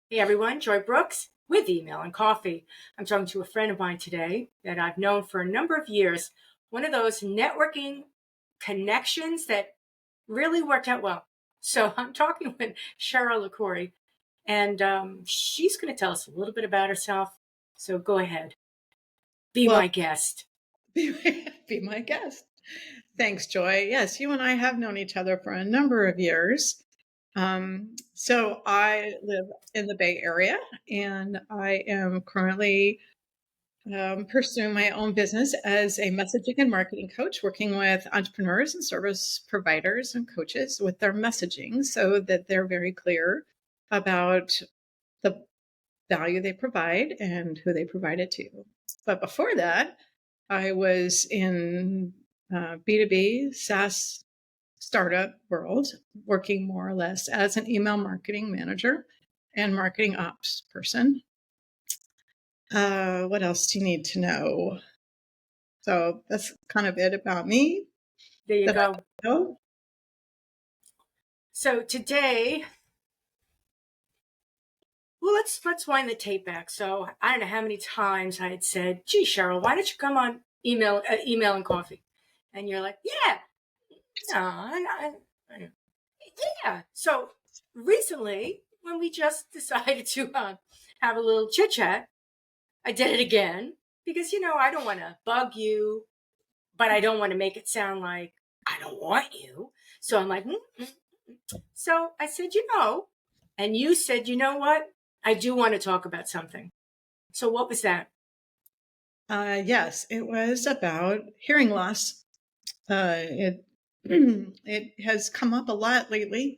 Hey everyone, Joy Brooks with Email and Coffee. I'm talking to a friend of mine today that I've known for a number of years. One of those networking connections that really worked out well. So I'm talking with Cheryl Liquori, and she's going to tell us a little bit about herself. So go ahead, be Well, my guest. be my guest. Thanks, Joy. Yes, you and I have known each other for a number of years. So I live in the Bay Area, and I am currently pursuing my own business as a messaging and marketing coach, working with entrepreneurs and service providers and coaches with their messaging so that they're very clear about the value they provide and who they provide it to. But before that, I was in B2B SaaS startup world, working more or less as an email marketing manager and marketing ops person. What else do you need to know? So that's kind of it about me. There you That go. I know. So today, well, let's wind the tape back. So I don't know how many times I had said, "Gee, Cheryl, why don't you come on email and coffee?" And you're like, "Yeah, no, yeah." So recently, when we just decided to have a little chit chat, I did it again because I don't want to bug you, but I don't want to make it sound like I don't want you. So I'm like, So I said, and you said, you know what? I do want to talk about something. So what was that? Yes, it was about hearing loss. It it has come up a lot lately,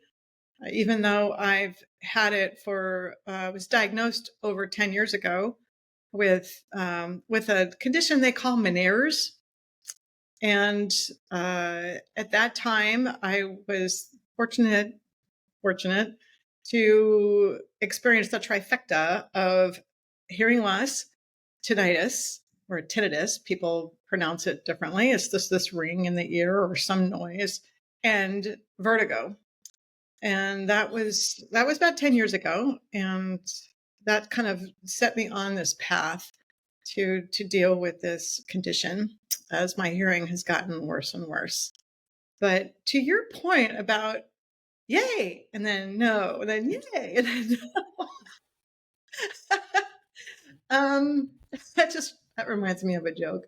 even though I've had it for. I was diagnosed over 10 years ago with a condition they call Meniere's, and at that time I was fortunate to experience the trifecta of hearing loss, tinnitus, or tinnitus. People pronounce it differently. It's just this ring in the ear or some noise, and vertigo. And that was about 10 years ago. And that kind of set me on this path to deal with this condition as my hearing has gotten worse and worse. But to your point about yay, and then no, and then yay, and then no. um, that reminds me of a joke.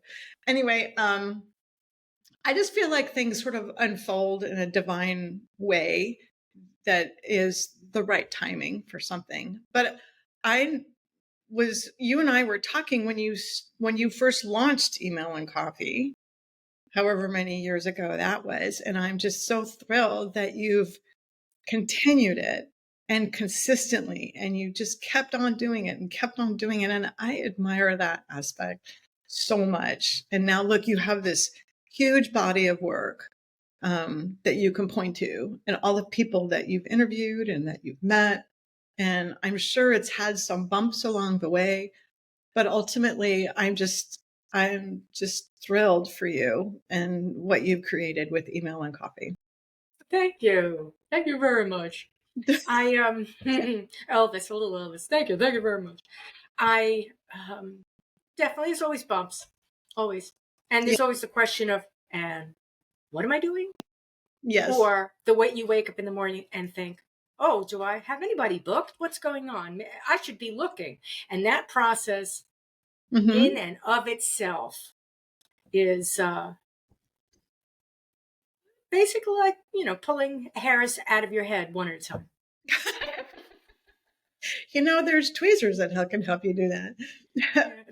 Anyway, I just feel like things sort of unfold in a divine way that is the right timing for something. But you and I were talking when you first launched Email and Coffee, however many years ago that was, and I'm just so thrilled that you've continued it and consistently, and you just kept on doing it and kept on doing it. And I admire that aspect so much. And now look, you have this huge body of work that you can point to, and all the people that you've interviewed and that you've met. And I'm sure it's had some bumps along the way, but ultimately I'm just thrilled for you and what you've created with Email and Coffee. Thank you. Thank you very much. I Elvis, a little Elvis. Thank you very much. I definitely, there's always bumps, always, and Yeah. there's always the question of, and what am I doing? Yes. Or the way you wake up in the morning and think, oh, do I have anybody booked? What's going on? I should be looking. And that process in Mm-hmm. and of itself is basically like, pulling hairs out of your head one at a time. There's tweezers that can help you do that.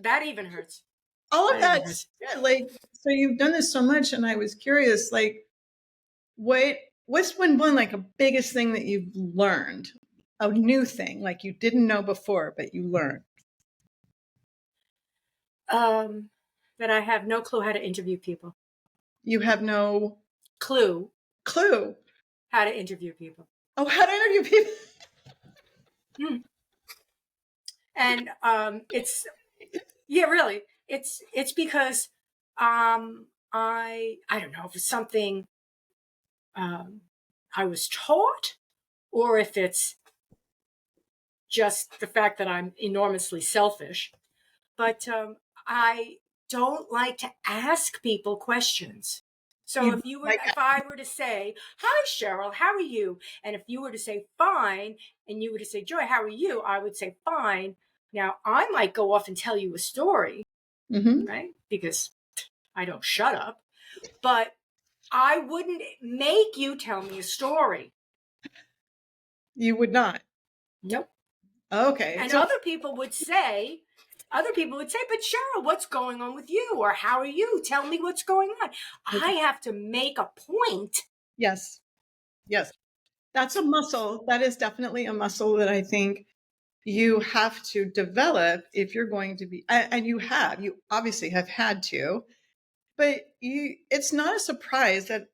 That even hurts. All of That even that, hurts. yeah, like, so you've done this so much, and I was curious, like, what's been one, like, a biggest thing that you've learned, a new thing, like you didn't know before, but you learned? That I have no clue how to interview people. You have no Clue clue. how to interview people. Oh, how to interview people. Hmm. And it's really. It's because I don't know if it's something I was taught or if it's just the fact that I'm enormously selfish. But I don't like to ask people questions. So You like if I were to say, "Hi, Cheryl, how are you?" and if you were to say "fine," and you were to say, "Joy, how are you?" I would say "fine." Now I might go off and tell you a story, mm-hmm. right? Because I don't shut up, but I wouldn't make you tell me a story. You would not. Nope. Okay. And So other people would say, but Cheryl, what's going on with you? Or how are you? Tell me what's going on. I have to make a point. yes. Yes. That's a muscle. That is definitely a muscle that I think you have to develop if you're going to be, and you obviously have had to, but it's not a surprise that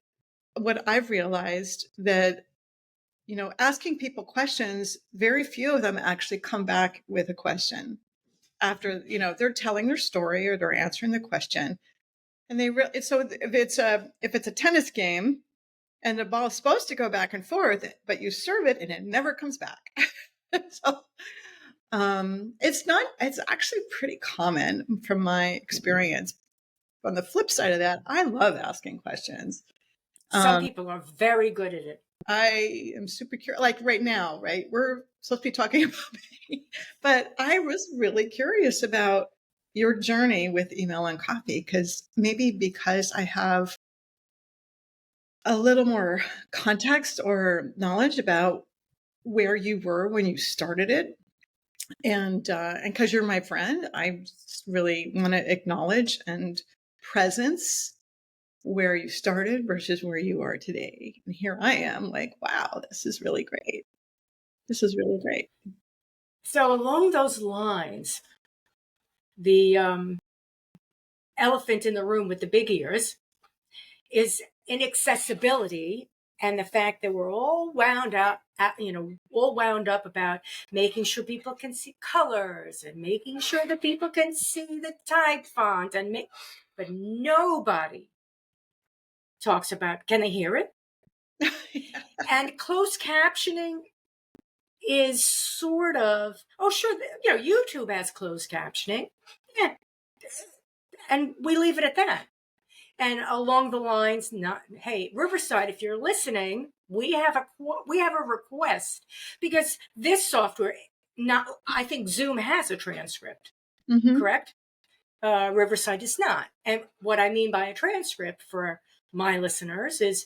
what I've realized that, asking people questions, very few of them actually come back with a question after, they're telling their story or they're answering the question. And so if it's a tennis game and the ball is supposed to go back and forth, but you serve it and it never comes back. So it's actually pretty common from my experience. On the flip side of that, I love asking questions. Some people are very good at it. I am super curious. Like right now, right? We're supposed to be talking about me, but I was really curious about your journey with email and coffee because I have a little more context or knowledge about where you were when you started it. And because you're my friend, I just really want to acknowledge and presence where you started versus where you are today. And here I am like, wow, this is really great. This is really great. So along those lines, the elephant in the room with the big ears is inaccessibility, and the fact that we're all wound up about making sure people can see colors and making sure that people can see the type font but nobody talks about, can they hear it? Yeah. And closed captioning is sort of, oh sure, YouTube has closed captioning, yeah, and we leave it at that. And along the lines, hey, Riverside, if you're listening, we have a request, because this software, I think Zoom has a transcript, Mm-hmm. correct? Riverside does not. And what I mean by a transcript for my listeners is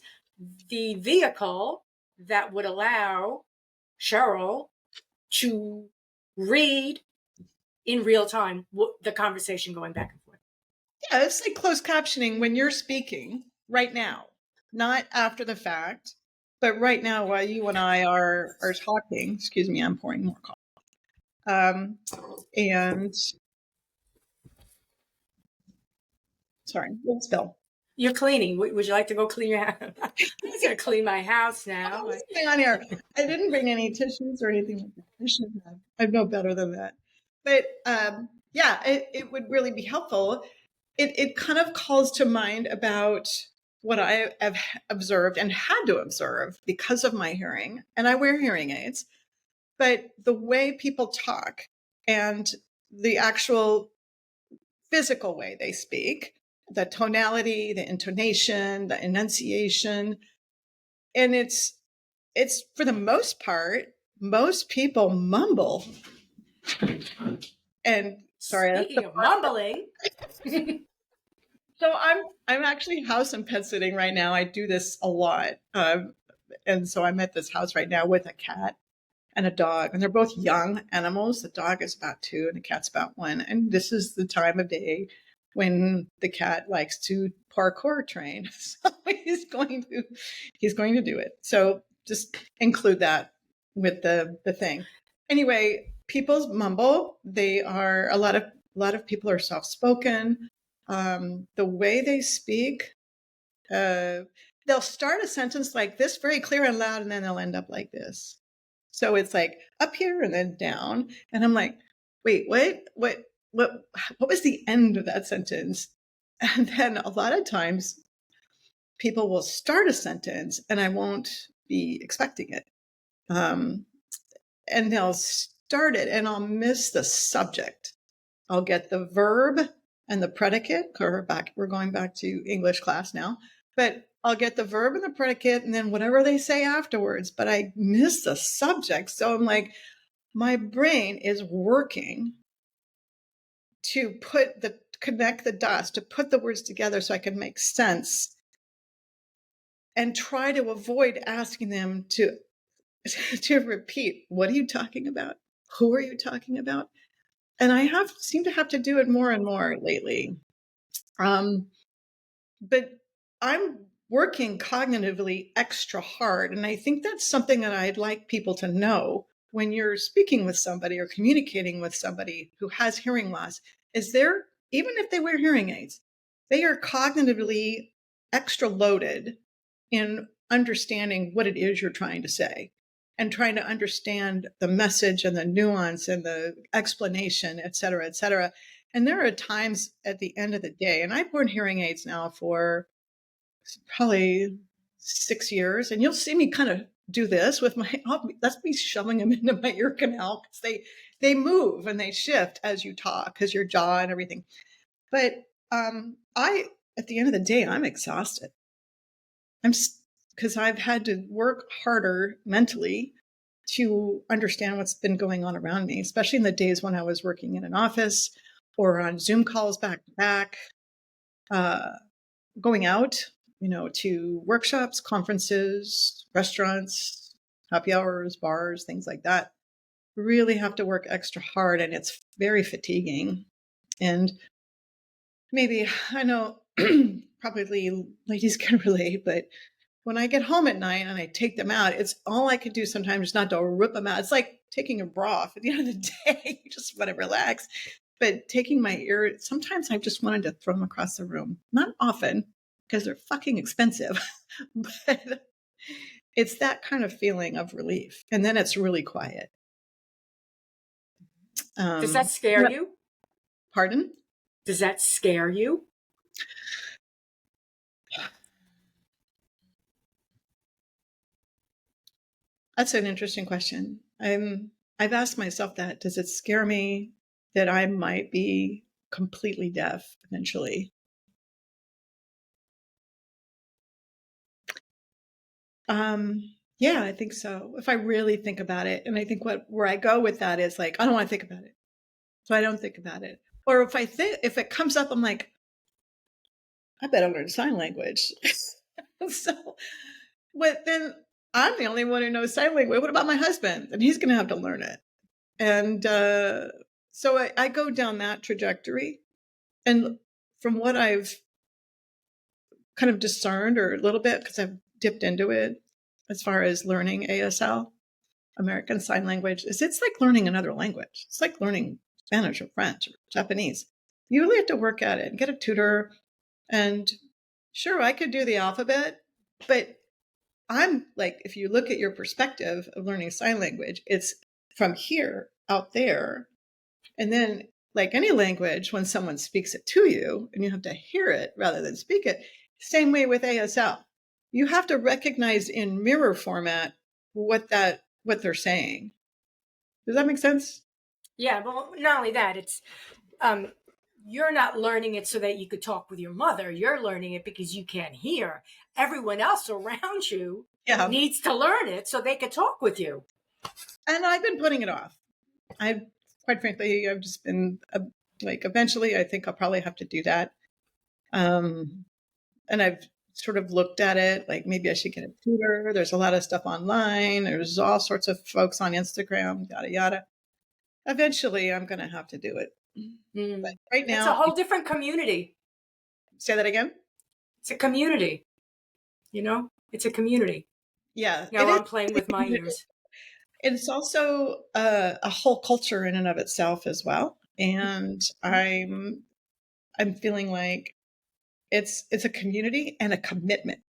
the vehicle that would allow Cheryl to read in real time the conversation going back and forth. Yeah, it's like closed captioning when you're speaking right now, not after the fact, but right now while you and I are talking. Excuse me, I'm pouring more coffee. And sorry, little spill. You're cleaning. Would you like to go clean your house? I'm just going to clean my house now. What's going on here? I didn't bring any tissues or anything like that. I should have. I know better than that. But yeah, it would really be helpful. It kind of calls to mind about what I have observed and had to observe because of my hearing. And I wear hearing aids. But the way people talk and the actual physical way they speak, the tonality, the intonation, the enunciation, and it's for the most part, most people mumble. And sorry, Speaking of mumbling, so I'm actually house and pet sitting right now. I do this a lot, and so I'm at this house right now with a cat and a dog, and they're both young animals. The dog is about 2 and the cat's about 1, and this is the time of day when the cat likes to parkour train. So he's going to do it. So just include that with the thing. Anyway, people mumble. They are a lot of people are soft spoken. The way they speak, they'll start a sentence like this, very clear and loud, and then they'll end up like this. So it's like up here and then down, and I'm like, wait, what was the end of that sentence? And then a lot of times people will start a sentence and I won't be expecting it. And they'll started and I'll miss the subject. I'll get the verb and the predicate. We're going back to English class now, but I'll get the verb and the predicate and then whatever they say afterwards, but I miss the subject. So I'm like, my brain is working to connect the dots, to put the words together so I can make sense and try to avoid asking them to repeat, what are you talking about? Who are you talking about? And I seem to have to do it more and more lately. But I'm working cognitively extra hard. And I think that's something that I'd like people to know when you're speaking with somebody or communicating with somebody who has hearing loss, is even if they wear hearing aids, they are cognitively extra loaded in understanding what it is you're trying to say and trying to understand the message and the nuance and the explanation, et cetera, et cetera. And there are times at the end of the day, and I've worn hearing aids now for probably 6 years, and you'll see me kind of do this with that's me shoving them into my ear canal because they move and they shift as you talk because your jaw and everything. But at the end of the day, I'm exhausted. Because I've had to work harder mentally to understand what's been going on around me, especially in the days when I was working in an office or on Zoom calls back to back, going out, to workshops, conferences, restaurants, happy hours, bars, things like that. Really have to work extra hard, and it's very fatiguing. And maybe, I know probably ladies can relate, but when I get home at night and I take them out, it's all I could do sometimes is not to rip them out. It's like taking a bra off at the end of the day. You just want to relax. But taking my ear, sometimes I just wanted to throw them across the room. Not often, because they're fucking expensive. But it's that kind of feeling of relief. And then it's really quiet. Does that scare you? Pardon? Does that scare you? That's an interesting question. I've asked myself that. Does it scare me that I might be completely deaf eventually? Yeah, I think so. If I really think about it, and I think where I go with that is like, I don't want to think about it. So I don't think about it. Or if it comes up, I'm like, I better learn sign language. So, but then I'm the only one who knows sign language. What about my husband? And he's going to have to learn it. And so I go down that trajectory. And from what I've kind of discerned, or a little bit, because I've dipped into it, as far as learning ASL, American Sign Language, is it's like learning another language. It's like learning Spanish or French or Japanese. You really have to work at it and get a tutor. And sure, I could do the alphabet, but I'm like, if you look at your perspective of learning sign language, it's from here out there. And then, like any language, when someone speaks it to you and you have to hear it rather than speak it, same way with ASL. You have to recognize in mirror format what they're saying. Does that make sense? Yeah, well, not only that, it's you're not learning it so that you could talk with your mother. You're learning it because you can't hear. Everyone else around you needs to learn it so they could talk with you. And I've been putting it off. Quite frankly, I've just been like, eventually, I think I'll probably have to do that. And I've sort of looked at it, like maybe I should get a tutor. There's a lot of stuff online. There's all sorts of folks on Instagram, yada, yada. Eventually, I'm going to have to do it. But right now, it's a whole different community. Say that again? It's a community. It's a community. Yeah. I'm playing with my ears. It's also a whole culture in and of itself as well. And I'm feeling like it's a community and a commitment.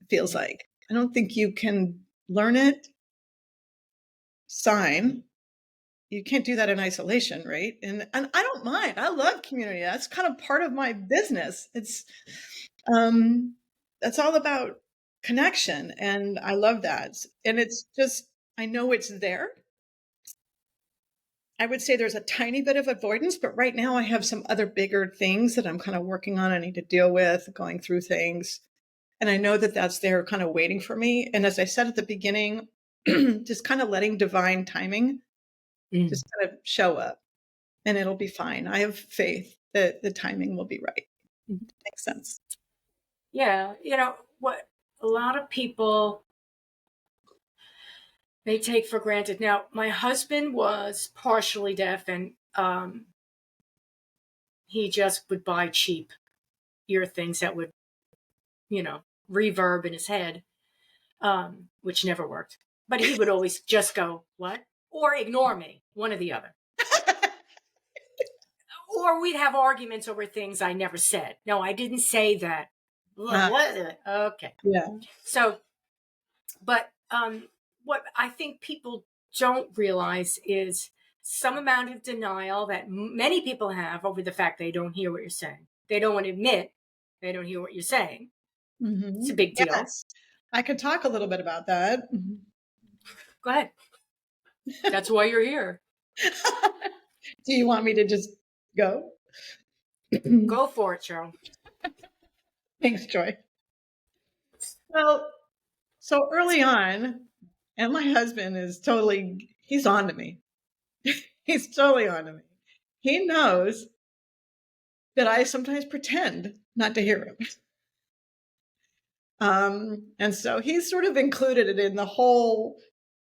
It feels like I don't think you can learn it, sign. You can't do that in isolation, right? And I don't mind. I love community. That's kind of part of my business. It's that's all about connection, and I love that. And it's just, I know it's there. I would say there's a tiny bit of avoidance, but right now I have some other bigger things that I'm kind of working on. I need to deal with, going through things. And I know that that's there kind of waiting for me. And as I said at the beginning, just kind of letting divine timing just kind of show up and it'll be fine. I have faith that the timing will be right. Makes sense. Yeah. What a lot of people they take for granted. Now, my husband was partially deaf, and he just would buy cheap ear things that would, reverb in his head, which never worked. But he would always just go, "What?" or ignore me, one or the other. Or we'd have arguments over things I never said. No, I didn't say that. What? Okay. Yeah. So, but what I think people don't realize is some amount of denial that many people have over the fact they don't hear what you're saying. They don't want to admit they don't hear what you're saying. It's a big deal. Yes. I could talk a little bit about that. Go ahead. That's why you're here. Do you want me to just go? Go for it, Cheryl. Thanks, Joy. Well, so early on, and my husband is he's on to me. He's totally on to me. He knows that I sometimes pretend not to hear him. And so he's sort of included it in the whole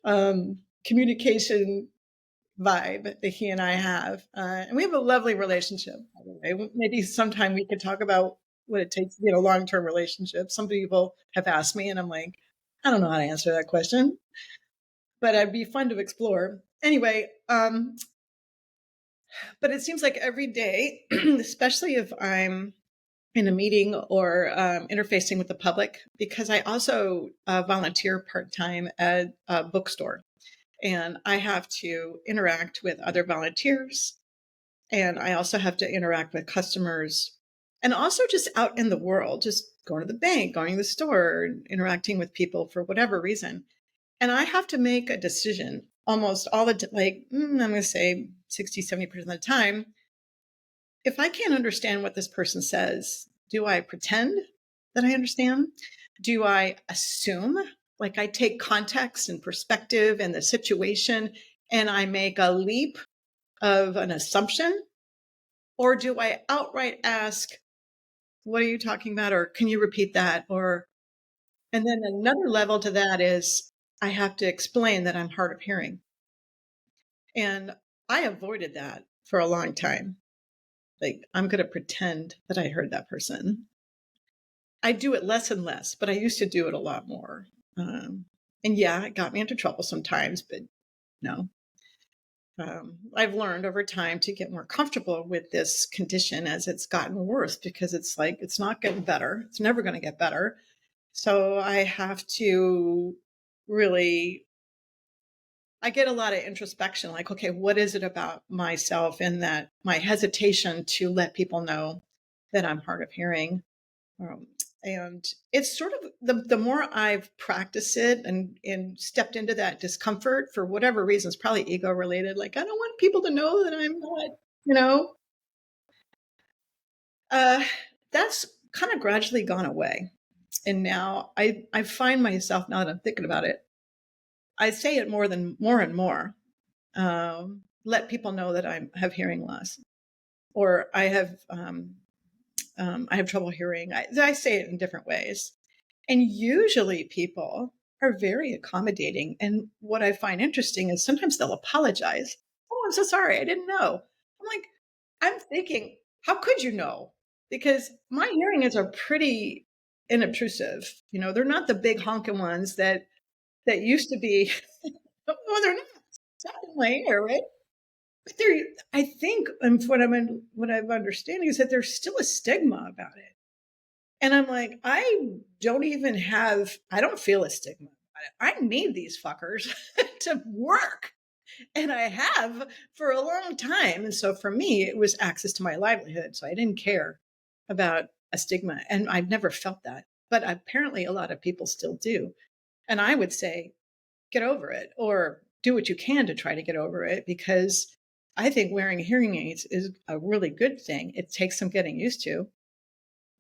communication vibe that he and I have. And we have a lovely relationship, by the way. Maybe sometime we could talk about what it takes to be in a long-term relationship. Some people have asked me, and I'm like, I don't know how to answer that question, but it'd be fun to explore. Anyway, but it seems like every day, especially if I'm in a meeting or interfacing with the public, because I also volunteer part-time at a bookstore. And I have to interact with other volunteers. And I also have to interact with customers and also just out in the world, just going to the bank, going to the store, interacting with people for whatever reason. And I have to make a decision almost all the I'm going to say 60, 70% of the time. If I can't understand what this person says, do I pretend that I understand? Do I assume? Like I take context and perspective and the situation and I make a leap of an assumption? Or do I outright ask, what are you talking about? Or can you repeat that? And then another level to that is I have to explain that I'm hard of hearing. And I avoided that for a long time. Like, I'm going to pretend that I heard that person. I do it less and less, but I used to do it a lot more. And yeah, it got me into trouble sometimes, but no. I've learned over time to get more comfortable with this condition as it's gotten worse because it's like, it's not getting better. It's never going to get better. So I have to really, I get a lot of introspection, like, okay, what is it about myself and that my hesitation to let people know that I'm hard of hearing? And it's sort of the more I've practiced it and stepped into that discomfort for whatever reasons, probably ego related. Like, I don't want people to know that I'm not, you know, that's kind of gradually gone away. And now I find myself, now that I'm thinking about it, I say it more and more. Let people know that I have hearing loss, or I have trouble hearing. I say it in different ways. And usually people are very accommodating. And what I find interesting is sometimes they'll apologize. Oh, I'm so sorry. I didn't know. I'm like, I'm thinking, how could you know? Because my hearing aids are pretty inobtrusive. You know, they're not the big honking ones that used to be. Well, they're not. It's not in my ear, right? But there, I think, and what I'm understanding is that there's still a stigma about it. And I'm like, I don't feel a stigma about it. I need these fuckers to work. And I have for a long time. And so for me, it was access to my livelihood. So I didn't care about a stigma. And I've never felt that. But apparently a lot of people still do. And I would say, get over it or do what you can to try to get over it because I think wearing hearing aids is a really good thing. It takes some getting used to,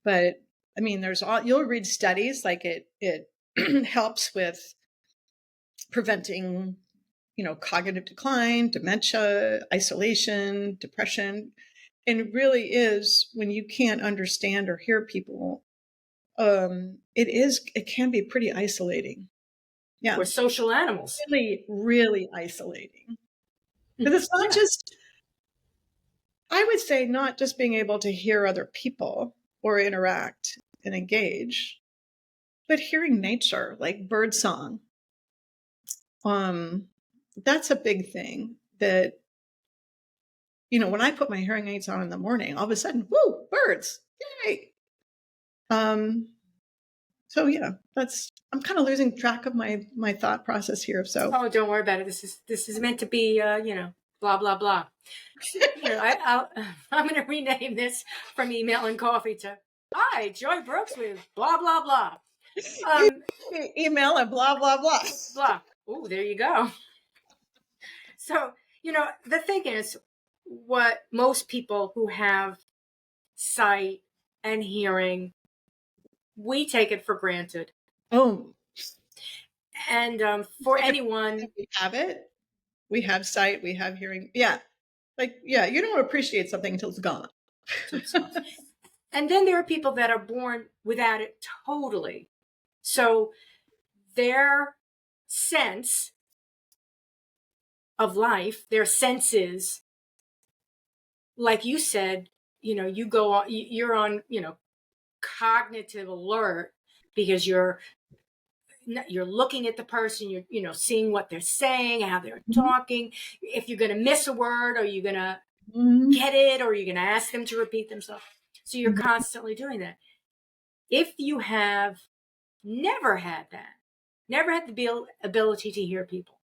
but I mean, you'll read studies like it helps with preventing, cognitive decline, dementia, isolation, depression. And it really is, when you can't understand or hear people, it can be pretty isolating. Yeah. We're social animals. Really, really isolating. Because it's not Yeah. just, I would say, not just being able to hear other people or interact and engage, but hearing nature, like bird song. That's a big thing that, when I put my hearing aids on in the morning, all of a sudden, woo, birds, yay. So yeah, I'm kind of losing track of my thought process here. So Oh, don't worry about it. This is meant to be, blah blah blah. I'm going to rename this from email and coffee to "Hi, Joy Brooks with blah blah blah." Email and blah blah blah. Blah. Oh, there you go. So the thing is, what most people who have sight and hearing, we take it for granted. Oh, And for anyone, we have it. We have sight. We have hearing. Yeah, you don't appreciate something until it's gone. And then there are people that are born without it totally. So their sense of life, their senses, like you said, you go on, you're on, cognitive alert because you're looking at the person, you're seeing what they're saying, how they're talking. If you're going to miss a word, are you going to get it, or are you going to ask them to repeat themselves? So you're constantly doing that. If you have never had the ability to hear people,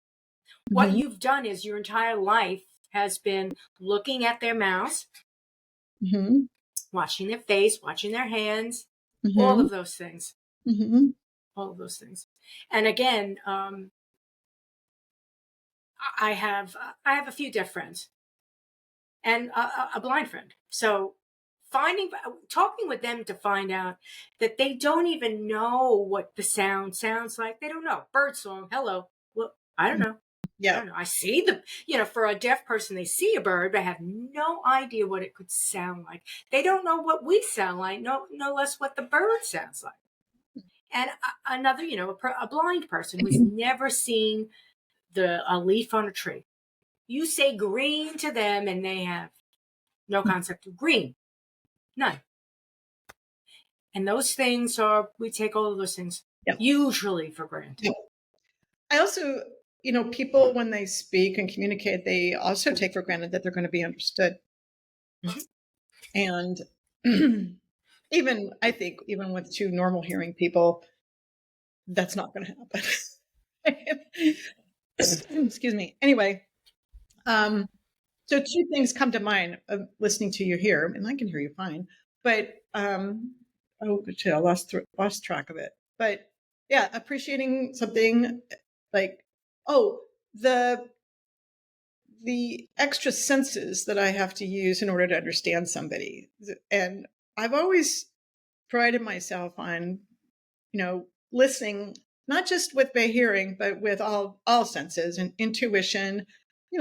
what you've done is your entire life has been looking at their mouths, watching their face, watching their hands, all of those things. All of those things. And again, I have a few deaf friends and a blind friend. So talking with them to find out that they don't even know what the sound sounds like. They don't know. Bird song, hello. Well, I don't know. Yeah. I don't know. I see for a deaf person, they see a bird, but have no idea what it could sound like. They don't know what we sound like, no less what the bird sounds like. And another, a blind person who's never seen a leaf on a tree. You say green to them and they have no concept of green. None. And those things we take all of those things usually for granted. Yeah. I also, people, when they speak and communicate, they also take for granted that they're going to be understood. And I think even with two normal hearing people, that's not going to happen. Excuse me. Anyway, so two things come to mind of listening to you here, and I can hear you fine, but I lost track of it. But yeah, appreciating something like, the extra senses that I have to use in order to understand somebody. And I've always prided myself on, listening, not just with my hearing, but with all senses and intuition.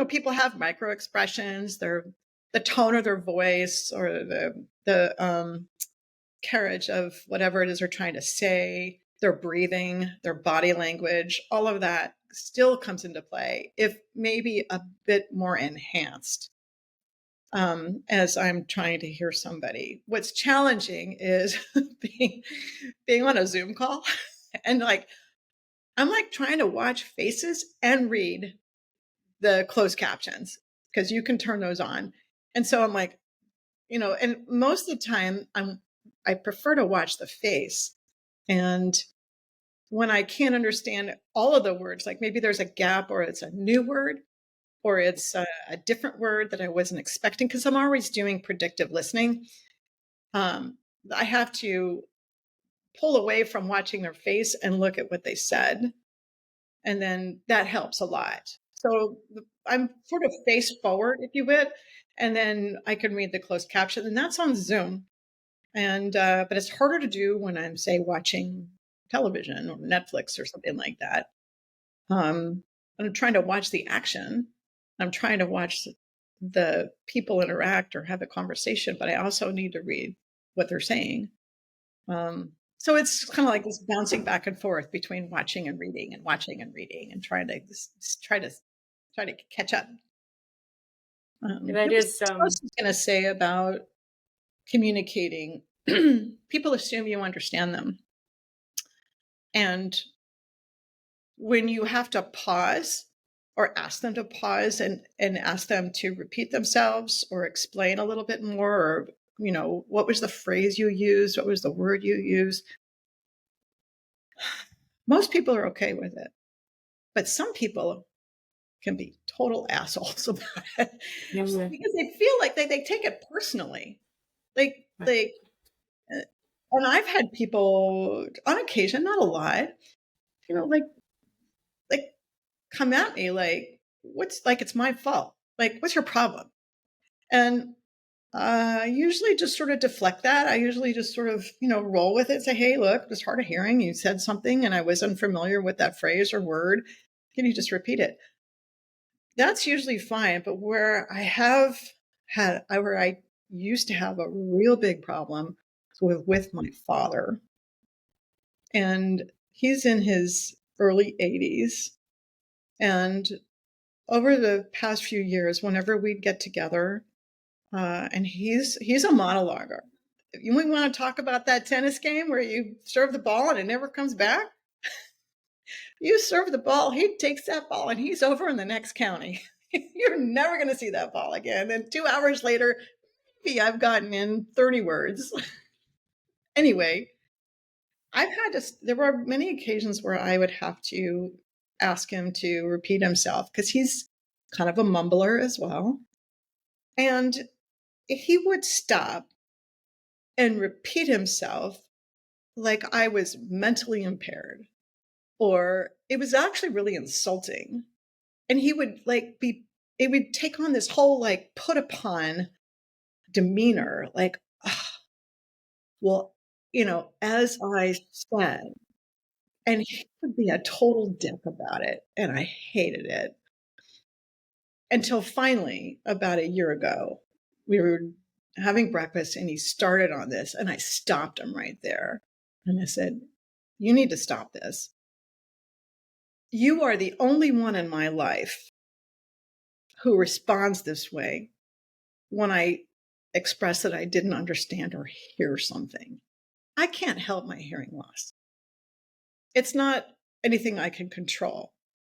People have micro expressions, the tone of their voice, or the carriage of whatever it is they're trying to say, their breathing, their body language, all of that still comes into play, if maybe a bit more enhanced, as I'm trying to hear somebody. What's challenging is being on a Zoom call and I'm trying to watch faces and read the closed captions, because you can turn those on. And so I'm like, and most of the time I prefer to watch the face. And when I can't understand all of the words, like maybe there's a gap, or it's a new word, or it's a different word that I wasn't expecting, because I'm always doing predictive listening. I have to pull away from watching their face and look at what they said. And then that helps a lot. So I'm sort of face forward, if you would, and then I can read the closed caption, and that's on Zoom. And but it's harder to do when I'm, say, watching television or Netflix or something like that. I'm trying to watch the action. I'm trying to watch the people interact or have a conversation, but I also need to read what they're saying. So it's kind of like this bouncing back and forth between watching and reading and watching and reading and try to catch up. That What was is I was going to say about communicating? People assume you understand them, and when you have to pause or ask them to pause and ask them to repeat themselves or explain a little bit more, or what was the phrase you used, what was the word you used, most people are okay with it, but some people can be total assholes about it because they feel like they take it personally. Like and I've had people on occasion, not a lot, like come at me like, what's like, it's my fault. Like, what's your problem? And I usually just sort of deflect that. I usually just sort of, roll with it, say, hey, look, it's hard of hearing. You said something and I was unfamiliar with that phrase or word. Can you just repeat it? That's usually fine. But where I used to have a real big problem with my father, and he's in his early 80s. And over the past few years, whenever we'd get together, and he's a monologuer. If you want to talk about that tennis game where you serve the ball and it never comes back, you serve the ball, he takes that ball and he's over in the next county. You're never going to see that ball again. And 2 hours later, maybe I've gotten in 30 words. Anyway, there were many occasions where I would have to ask him to repeat himself because he's kind of a mumbler as well. And he would stop and repeat himself like I was mentally impaired, or it was actually really insulting. And he would it would take on this whole like put upon demeanor, like, oh, well, as I said, and he would be a total dick about it. And I hated it until finally, about a year ago, we were having breakfast and he started on this and I stopped him right there. And I said, you need to stop this. You are the only one in my life who responds this way when I express that I didn't understand or hear something. I can't help my hearing loss. It's not anything I can control,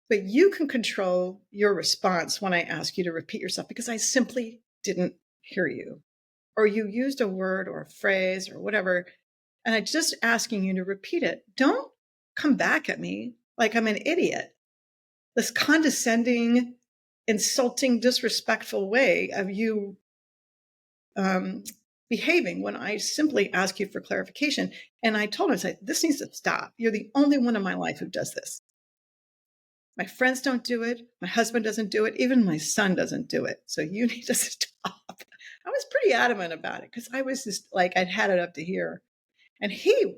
but you can control your response when I ask you to repeat yourself because I simply didn't hear you, or you used a word or a phrase or whatever, and I'm just asking you to repeat it. Don't come back at me like I'm an idiot. This condescending, insulting, disrespectful way of you behaving when I simply ask you for clarification. And I told him, I said, this needs to stop. You're the only one in my life who does this. My friends don't do it. My husband doesn't do it. Even my son doesn't do it. So you need to stop. I was pretty adamant about it because I was just like, I'd had it up to here. And he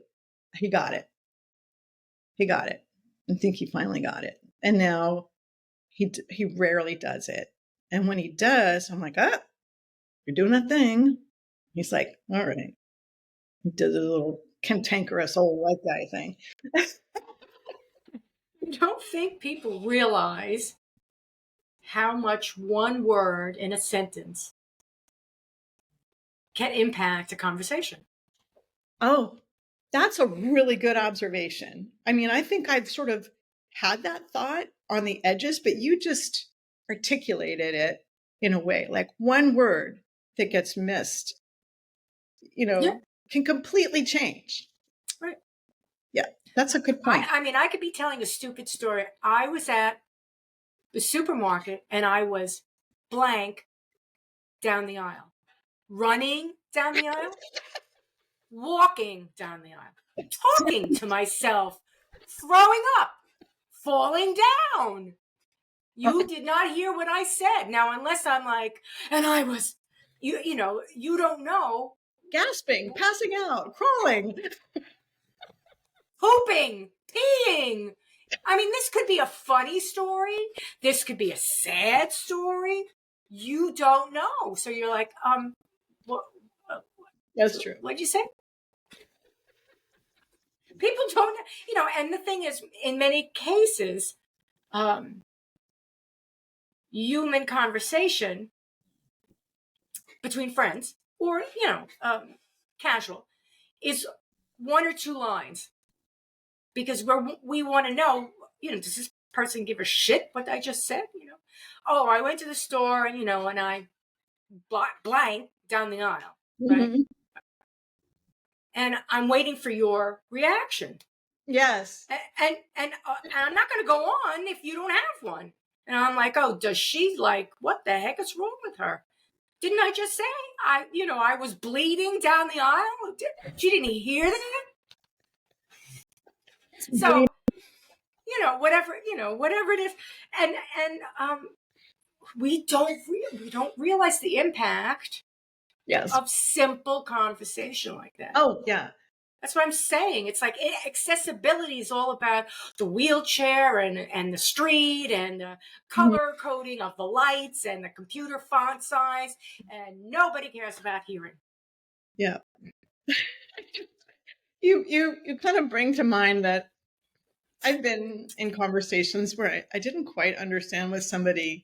got it. He got it. I think he finally got it. And now he rarely does it. And when he does, I'm like, oh, you're doing that thing. He's like, all right. He does a little cantankerous old white guy thing. I don't think people realize how much one word in a sentence can impact a conversation. Oh, that's a really good observation. I mean, I think I've sort of had that thought on the edges, but you just articulated it in a way like one word that gets missed, can completely change. Right. Yeah, that's a good point. I mean, I could be telling a stupid story. I was at the supermarket and I was blank down the aisle, running down the aisle, walking down the aisle, talking to myself, throwing up, falling down. You did not hear what I said. Now, unless I'm like, and I was, you know, you don't know. Gasping, passing out, crawling. Pooping, peeing. I mean, this could be a funny story. This could be a sad story. You don't know. So you're like, what, That's true. what'd you say? People don't, you know, and the thing is, in many cases, human conversation between friends or, you know, casual is one or two lines because we want to know, you know, does this person give a shit what I just said? You know, oh, I went to the store and, you know, and I blank down the aisle, right? Mhm. And I'm waiting for your reaction. Yes. And I'm not going to go on if you don't have one. And I'm like, oh, does she like, what the heck is wrong with her? Didn't I just say I was bleeding down the aisle? She didn't hear that? So, whatever it is. And we don't realize the impact Yes. of simple conversation like that. Oh, yeah. That's what I'm saying. It's like accessibility is all about the wheelchair and the street and the color coding of the lights and the computer font size, and nobody cares about hearing. Yeah. You kind of bring to mind that I've been in conversations where I didn't quite understand what somebody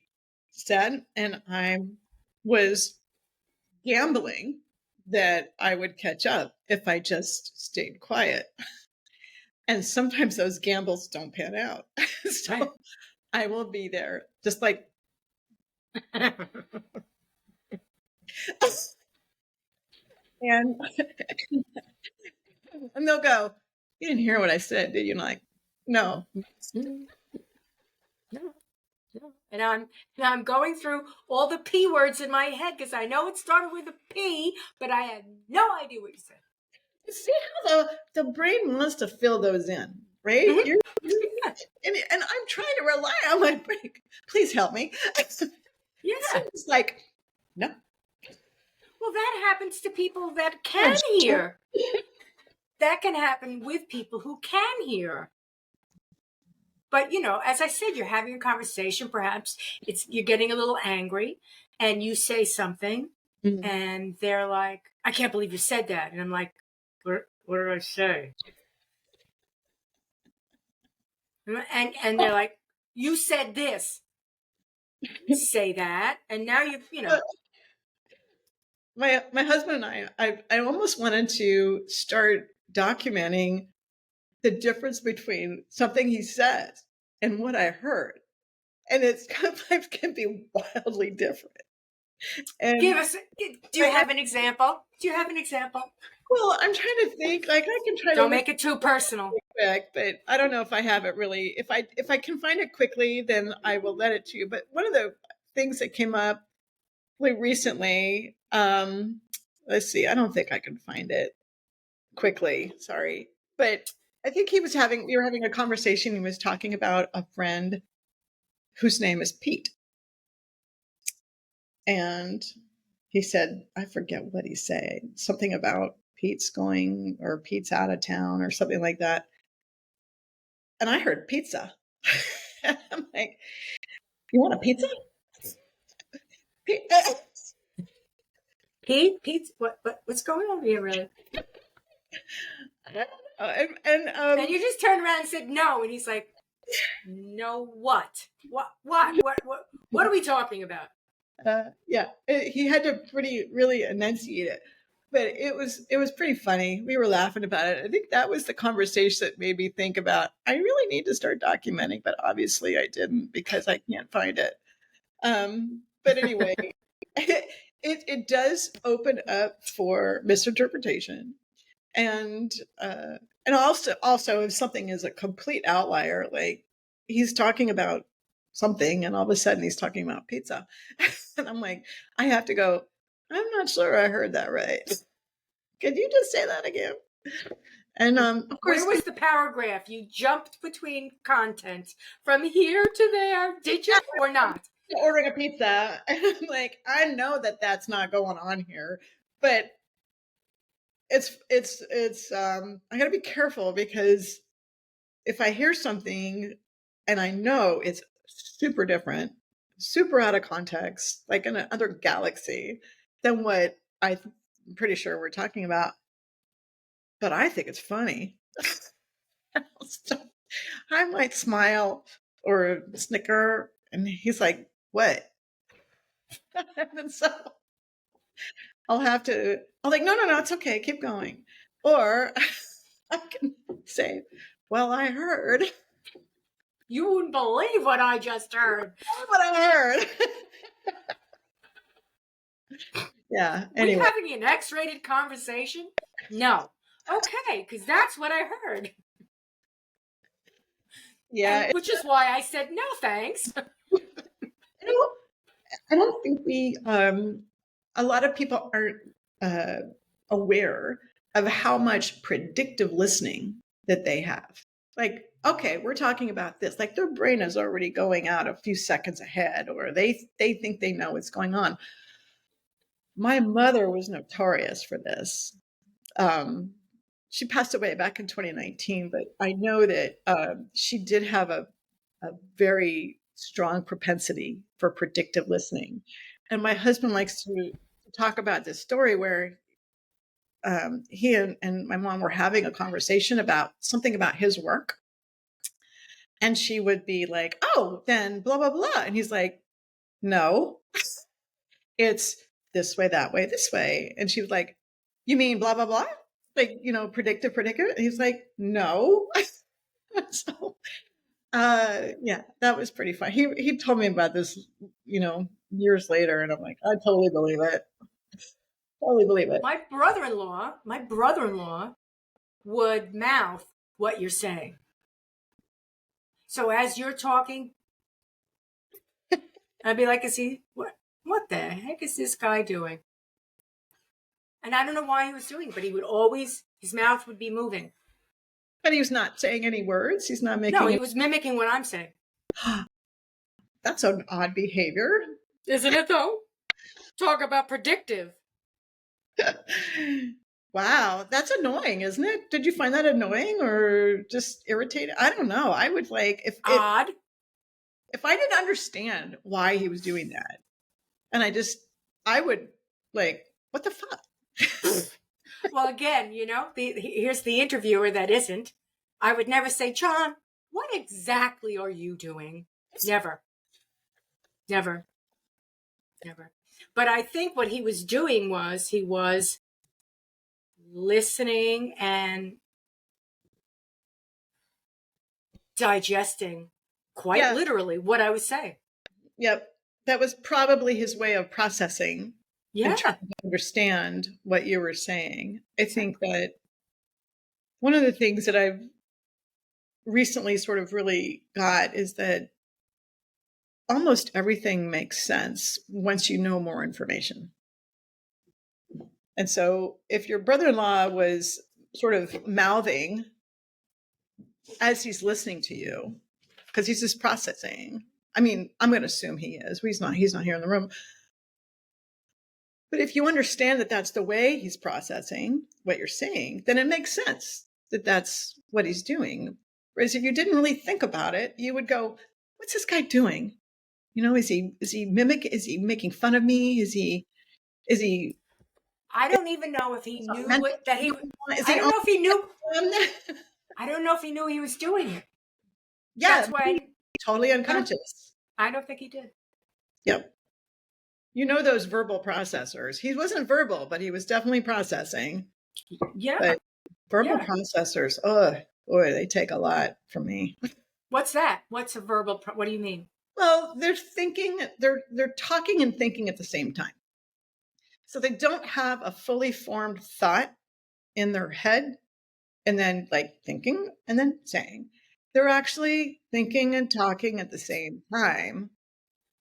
said, and I was gambling that I would catch up if I just stayed quiet. And sometimes those gambles don't pan out. So Right. I will be there just like and and they'll go, "You didn't hear what I said, did you?" And I'm like, no. No. And I'm going through all the P words in my head because I know it started with a P, but I had no idea what you said. See how the brain wants to fill those in, right? Mm-hmm. And I'm trying to rely on my brain. Please help me. Yeah. It's like, no. Well, that happens to people that can hear. That can happen with people who can hear. But, as I said, you're having a conversation, perhaps you're getting a little angry and you say something and they're like, I can't believe you said that. And I'm like, what did I say? And they're like, you said this. Say that. And now My husband and I almost wanted to start documenting the difference between something he said and what I heard. And it's sometimes can be wildly different. And do you have an example? well, I'm trying to think, like I can try Don't to make it too personal. quick, but I don't know if I have it really. If I can find it quickly, then I will let it to you. But one of the things that came up really recently, let's see, I don't think I can find it quickly. Sorry. But I think we were having a conversation. He was talking about a friend whose name is Pete. And he said, I forget what he said, something about Pete's going or Pete's out of town or something like that. And I heard pizza. And I'm like, you want a pizza? Pete, what's going on here, really? I don't know. And you just turned around and said no, and he's like, no, what? What are we talking about? Yeah, he had to really enunciate it, but it was pretty funny. We were laughing about it. I think that was the conversation that made me think about, I really need to start documenting, but obviously I didn't because I can't find it. But anyway, it does open up for misinterpretation, and also if something is a complete outlier, like he's talking about something and all of a sudden he's talking about pizza. And I'm like, I have to go, I'm not sure I heard that right. Could you just say that again? And of course, where was the paragraph? You jumped between content from here to there. Did you or not? ordering a pizza, and I'm like, I know that that's not going on here, but it's I got to be careful, because if I hear something and I know it's super different, super out of context, like in another galaxy than what I'm pretty sure we're talking about, but I think it's funny. So I might smile or snicker, and he's like, "What?" And so I'm like, "No, no, no, it's okay. Keep going." Or I can say, "Well, I heard." You wouldn't believe what I just heard. What I heard. Yeah. Anyway. We having an X-rated conversation? No. Okay, because that's what I heard. Yeah. Which is why I said no thanks. I don't think a lot of people aren't aware of how much predictive listening that they have. Like, okay, we're talking about this. Like, their brain is already going out a few seconds ahead, or they think they know what's going on. My mother was notorious for this. She passed away back in 2019, but I know that she did have a very strong propensity for predictive listening. And my husband likes to talk about this story where he and my mom were having a conversation about something about his work. And she would be like, "Oh, then blah, blah, blah." And he's like, "No, it's this way, that way, this way." And she was like, "You mean blah, blah, blah? Like, predictive, predictive?" And he's like, "No." So yeah, that was pretty fun. He told me about this, years later, and I'm like, I totally believe it. Totally believe it. My brother-in-law would mouth what you're saying. So as you're talking, I'd be like, what the heck is this guy doing? And I don't know why he was doing it, but his mouth would be moving. But he was not saying any words. He's not making. No, he was mimicking what I'm saying. That's an odd behavior. Isn't it though? Talk about predictive. Wow, that's annoying, isn't it? Did you find that annoying or just irritating? I don't know. I would like Odd. If I didn't understand why he was doing that, and I would like, what the fuck? Well, again, here's the interviewer that isn't. I would never say, "John, what exactly are you doing?" Never. Never. Never. But I think what he was doing was he was listening and digesting quite literally what I was saying. Yep. That was probably his way of processing and trying to understand what you were saying. I think that one of the things that I've recently sort of really got is that almost everything makes sense once you know more information. And so if your brother-in-law was sort of mouthing as he's listening to you, because he's just processing. I mean, I'm going to assume he is. He's not here in the room. But if you understand that that's the way he's processing what you're saying, then it makes sense that that's what he's doing. Whereas if you didn't really think about it, you would go, "What's this guy doing? Is he making fun of me? Is he I don't even know if he knew that he. I don't know if he knew. I don't know if he knew he was doing it. Yeah, that's why totally unconscious. I don't think he did. Yep. Those verbal processors. He wasn't verbal, but he was definitely processing. Yeah. But verbal processors, boy, they take a lot from me. What's that? What's a verbal? What do you mean? Well, they're talking and thinking at the same time. So they don't have a fully formed thought in their head and then like thinking and then saying. They're actually thinking and talking at the same time.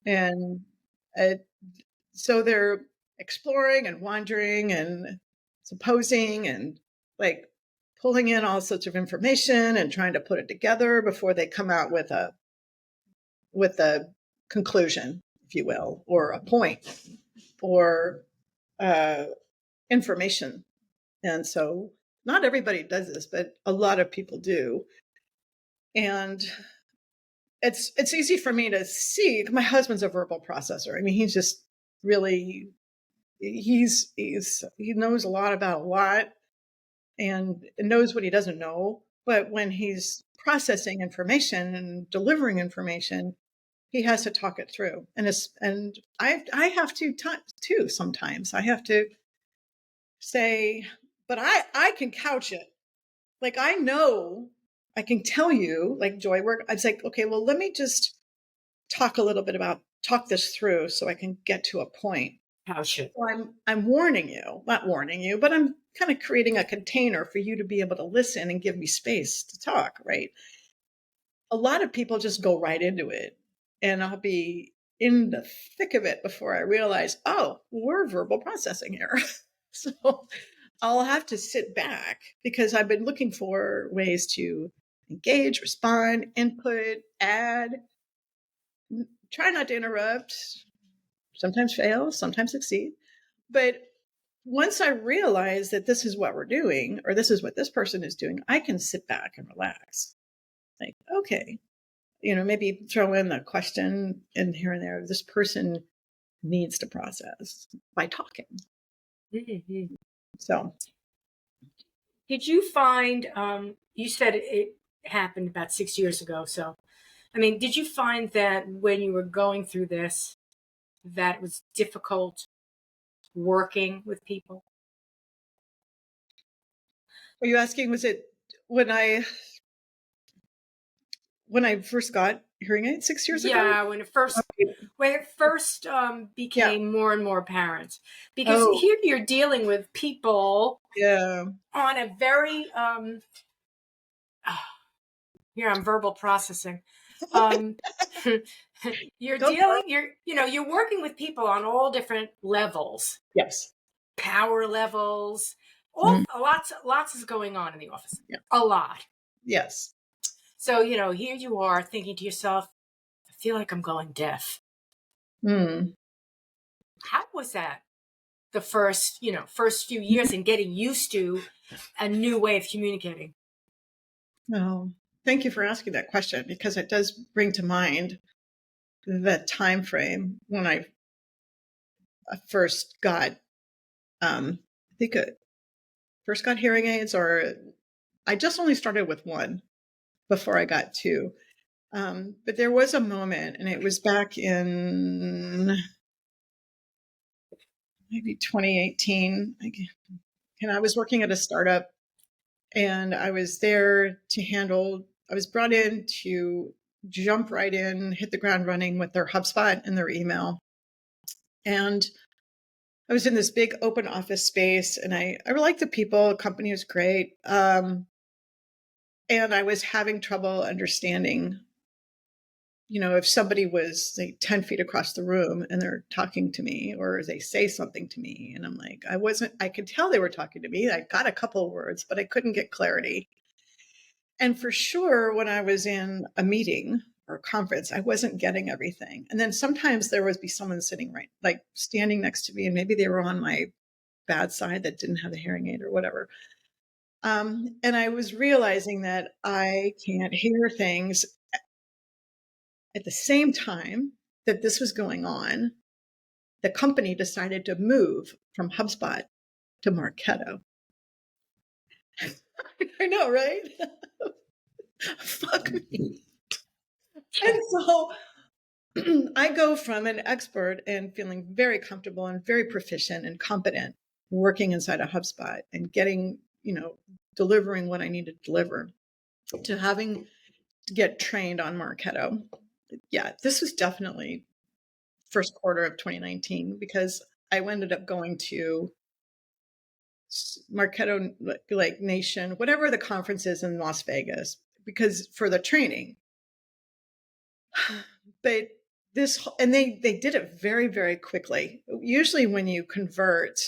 And so they're exploring and wandering and supposing and like pulling in all sorts of information and trying to put it together before they come out with a conclusion, if you will, or a point, or information. And so not everybody does this, but a lot of people do. And it's easy for me to see. My husband's a verbal processor. I mean, he's just really, he knows a lot about a lot and knows what he doesn't know. But when he's processing information and delivering information, he has to talk it through. And I have to too sometimes. I have to say, but I can couch it. Like, I know, I can tell you, like Joy work. I was like, okay, well, let me just talk this through so I can get to a point. How should? So I'm warning you, not warning you, but I'm kind of creating a container for you to be able to listen and give me space to talk, right? A lot of people just go right into it, and I'll be in the thick of it before I realize, oh, we're verbal processing here. So I'll have to sit back because I've been looking for ways to engage, respond, input, add, try not to interrupt, sometimes fail, sometimes succeed. But once I realize that this is what we're doing, or this is what this person is doing, I can sit back and relax. Like, okay, maybe throw in a question in here and there. This person needs to process by talking. Mm-hmm. So, did you find, you said it happened about 6 years ago. So, I mean, did you find that when you were going through this, that it was difficult working with people? are you asking, was it when I first got hearing aids 6 years ago? Yeah, when it first became more and more apparent, because here you're dealing with people on a very here I'm verbal processing. You're working with people on all different levels. Yes. Power levels. Lots is going on in the office. Yeah. A lot. Yes. So, here you are thinking to yourself, I feel like I'm going deaf. How was that the first few years in getting used to a new way of communicating? Well, thank you for asking that question, because it does bring to mind the time frame when I first got, first got hearing aids, or I just only started with one before I got two. But there was a moment, and it was back in maybe 2018. And I was working at a startup, and I was there I was brought in to jump right in, hit the ground running with their HubSpot and their email. And I was in this big open office space, and I liked the people. The company was great. And I was having trouble understanding, if somebody was like 10 feet across the room and they're talking to me, or they say something to me, and I'm like, I could tell they were talking to me. I got a couple of words, but I couldn't get clarity. And for sure, when I was in a meeting or a conference, I wasn't getting everything. And then sometimes there would be someone sitting standing next to me, and maybe they were on my bad side that didn't have a hearing aid or whatever. And I was realizing that I can't hear things. At the same time that this was going on, the company decided to move from HubSpot to Marketo. I know, right? Fuck me. And so I go from an expert and feeling very comfortable and very proficient and competent working inside a HubSpot and getting, delivering what I need to deliver, to having to get trained on Marketo. Yeah, this was definitely first quarter of 2019, because I ended up going to Marketo, like Nation, whatever the conference is in Las Vegas, because for the training. But they did it very, very quickly. Usually when you convert,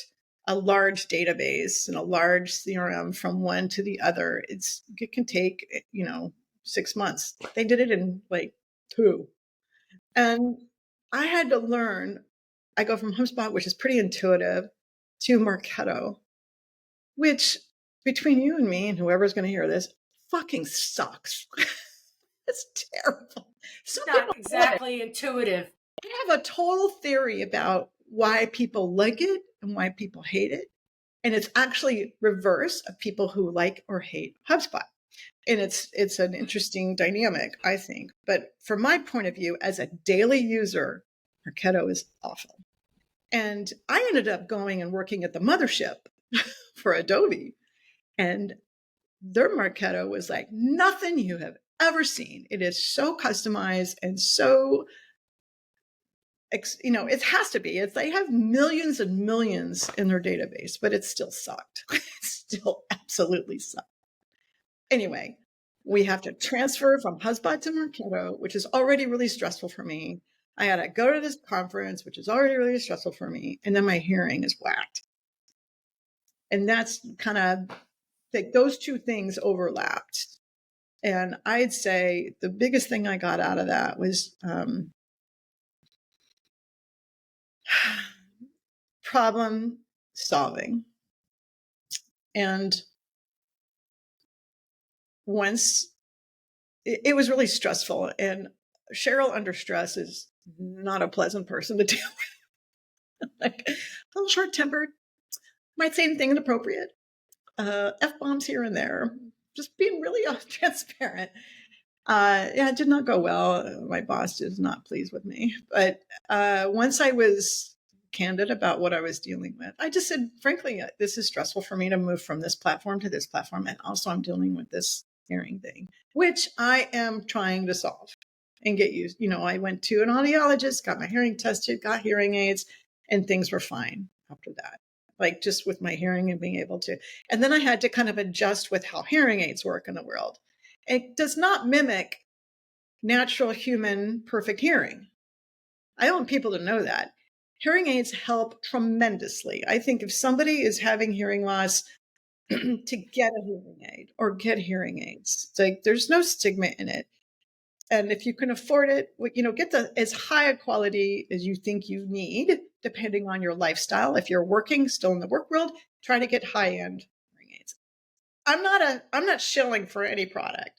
a large database and a large CRM from one to the other, it can take, 6 months. They did it in like 2. And I had to learn. I go from HubSpot, which is pretty intuitive, to Marketo, which between you and me and whoever's going to hear this fucking sucks. It's terrible. Some people Not exactly intuitive. I have a total theory about why people like it and why people hate it. And it's actually reverse of people who like or hate HubSpot. And it's an interesting dynamic, I think. But from my point of view, as a daily user, Marketo is awful. And I ended up going and working at the mothership for Adobe. And their Marketo was like nothing you have ever seen. It is so customized and so, it has to be. They have millions and millions in their database, but it still sucked. It still absolutely sucked. Anyway, we have to transfer from HubSpot to Marketo, which is already really stressful for me. I had to go to this conference, which is already really stressful for me. And then my hearing is whacked. And that's kind of like those two things overlapped. And I'd say the biggest thing I got out of that was problem solving. And once it was really stressful, and Cheryl under stress is not a pleasant person to deal with. Like a little short tempered, might say anything inappropriate, F-bombs here and there, just being really transparent. Yeah, it did not go well. My boss is not pleased with me. But once I was candid about what I was dealing with, I just said, frankly, this is stressful for me to move from this platform to this platform. And also I'm dealing with this hearing thing, which I am trying to solve and get used. I went to an audiologist, got my hearing tested, got hearing aids, and things were fine after that. Like just with my hearing and being able to. And then I had to kind of adjust with how hearing aids work in the world. It does not mimic natural human perfect hearing. I want people to know that. Hearing aids help tremendously. I think if somebody is having hearing loss, to get a hearing aid or get hearing aids. It's like there's no stigma in it. And if you can afford it, get as high a quality as you think you need, depending on your lifestyle. If you're working still in the work world, try to get high-end hearing aids. I'm not shilling for any product,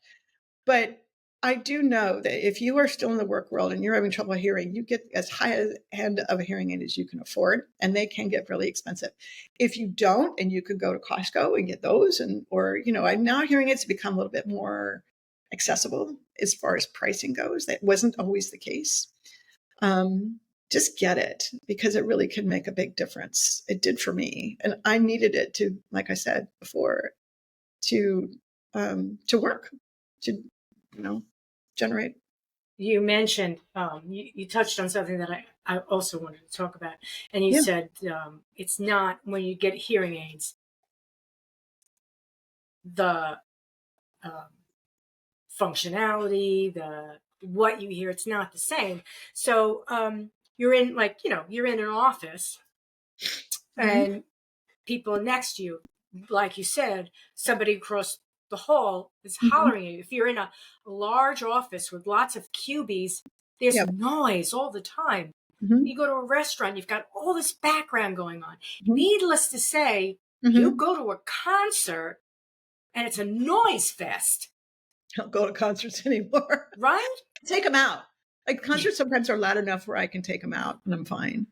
but I do know that if you are still in the work world and you're having trouble hearing, you get as high an end of a hearing aid as you can afford, and they can get really expensive. If you don't, and you could go to Costco and get those, or now hearing aids become a little bit more accessible as far as pricing goes. That wasn't always the case. Just get it, because it really can make a big difference. It did for me, and I needed it to, like I said before, to work, to generate. You mentioned, you touched on something that I also wanted to talk about. And you said it's not, when you get hearing aids, the functionality, what you hear, it's not the same. So you're in an office, and people next to you, like you said, somebody across the hall is hollering at you. If you're in a large office with lots of cubies, there's noise all the time. You go to a restaurant, you've got all this background going on. Needless to say, you go to a concert and it's a noise fest. I don't go to concerts anymore. Right? Take them out. Like concerts sometimes are loud enough where I can take them out and I'm fine.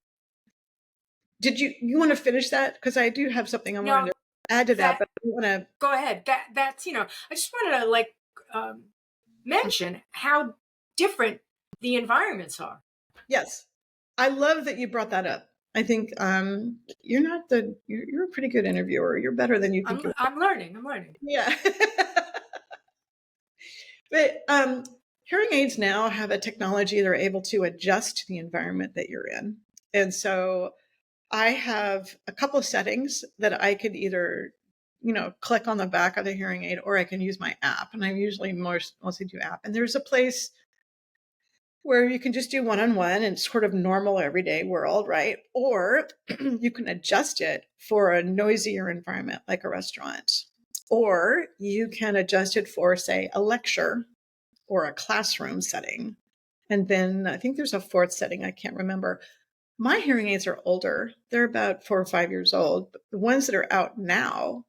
Did you want to finish that? Because I do have something I wanted to add to that, but I want to go ahead. That's I just wanted to mention how different the environments are. Yes, I love that you brought that up. I think you're a pretty good interviewer. You're better than you think. I'm learning. Yeah. But hearing aids now have a technology they're able to adjust to the environment that you're in, and so I have a couple of settings that I could either, click on the back of the hearing aid, or I can use my app. And I usually mostly do app. And there's a place where you can just do one-on-one and sort of normal everyday world, right? Or you can adjust it for a noisier environment like a restaurant. Or you can adjust it for, say, a lecture or a classroom setting. And then I think there's a fourth setting, I can't remember. My hearing aids are older. They're about 4 or 5 years old. But the ones that are out now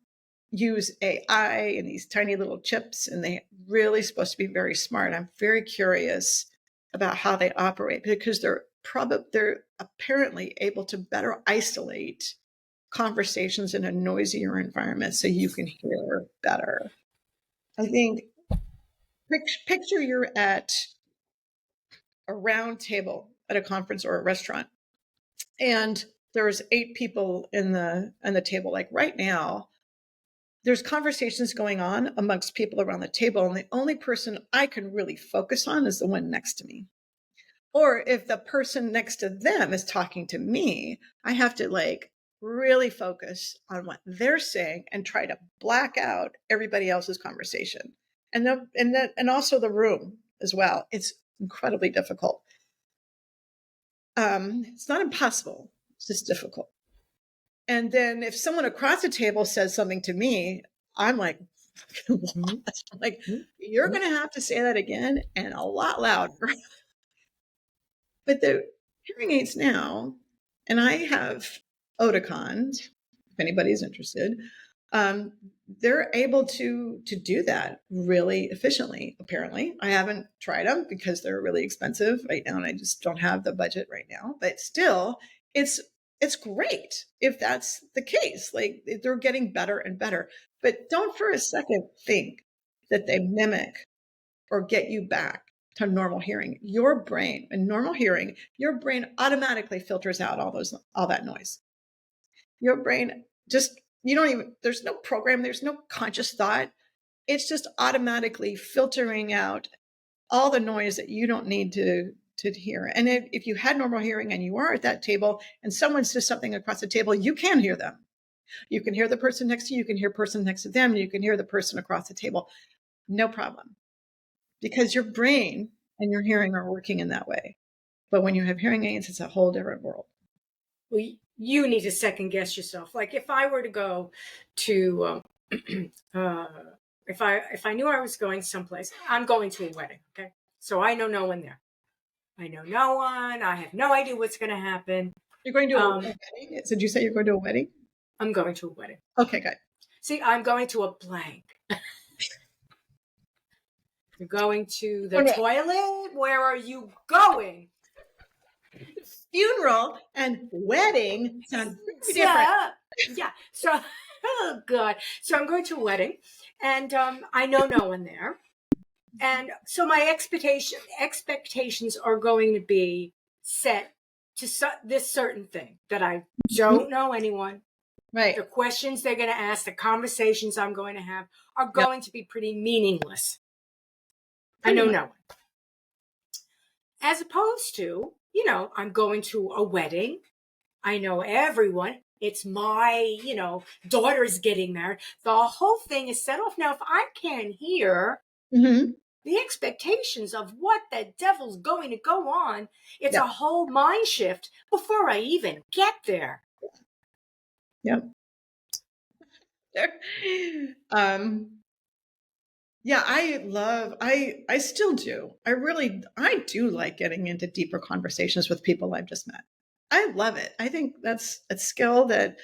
use AI and these tiny little chips, and they're really supposed to be very smart. I'm very curious about how they operate because they're apparently able to better isolate conversations in a noisier environment so you can hear better. I think picture you're at a round table at a conference or a restaurant, and there's 8 people in the table. Like right now, there's conversations going on amongst people around the table, and the only person I can really focus on is the one next to me. Or if the person next to them is talking to me, I have to like really focus on what they're saying and try to black out everybody else's conversation. And also the room as well. It's incredibly difficult. It's not impossible. It's just difficult. And then if someone across the table says something to me, I'm like, like, you're going to have to say that again and a lot louder. But the hearing aids now, and I have Oticons, if anybody's interested, they're able to do that really efficiently. Apparently, I haven't tried them because they're really expensive right now, and I just don't have the budget right now. But still, it's great if that's the case. Like they're getting better and better. But don't for a second think that they mimic or get you back to normal hearing. Your brain, in normal hearing, your brain automatically filters out all that noise. Your brain just, you don't even, there's no program, there's no conscious thought. It's just automatically filtering out all the noise that you don't need to hear. And if you had normal hearing and you are at that table and someone says something across the table, you can hear them. You can hear the person next to you, you can hear person next to them, you can hear the person across the table. No problem. Because your brain and your hearing are working in that way. But when you have hearing aids, it's a whole different world. Well, you need to second guess yourself. Like if I were to go to, if I knew I was going someplace, I'm going to a wedding. Okay, so I know no one there. I know no one. I have no idea what's going to happen. You're going to a wedding? Did you say you're going to a wedding? I'm going to a wedding. Okay, good. See, I'm going to a blank. You're going to the toilet? Where are you going? Funeral and wedding sound pretty different. Yeah. So, oh God. So I'm going to a wedding, and I know no one there, and so my expectations are going to be set to this certain thing that I don't know anyone. Right. The questions they're going to ask, the conversations I'm going to have are going to be pretty meaningless. I know no one. As opposed to, I'm going to a wedding. I know everyone. It's my, daughter's getting married. The whole thing is set off. Now, if I can't hear the expectations of what the devil's going to go on, it's a whole mind shift before I even get there. Yep. Yeah, I still do. I do like getting into deeper conversations with people I've just met. I love it. I think that's a skill that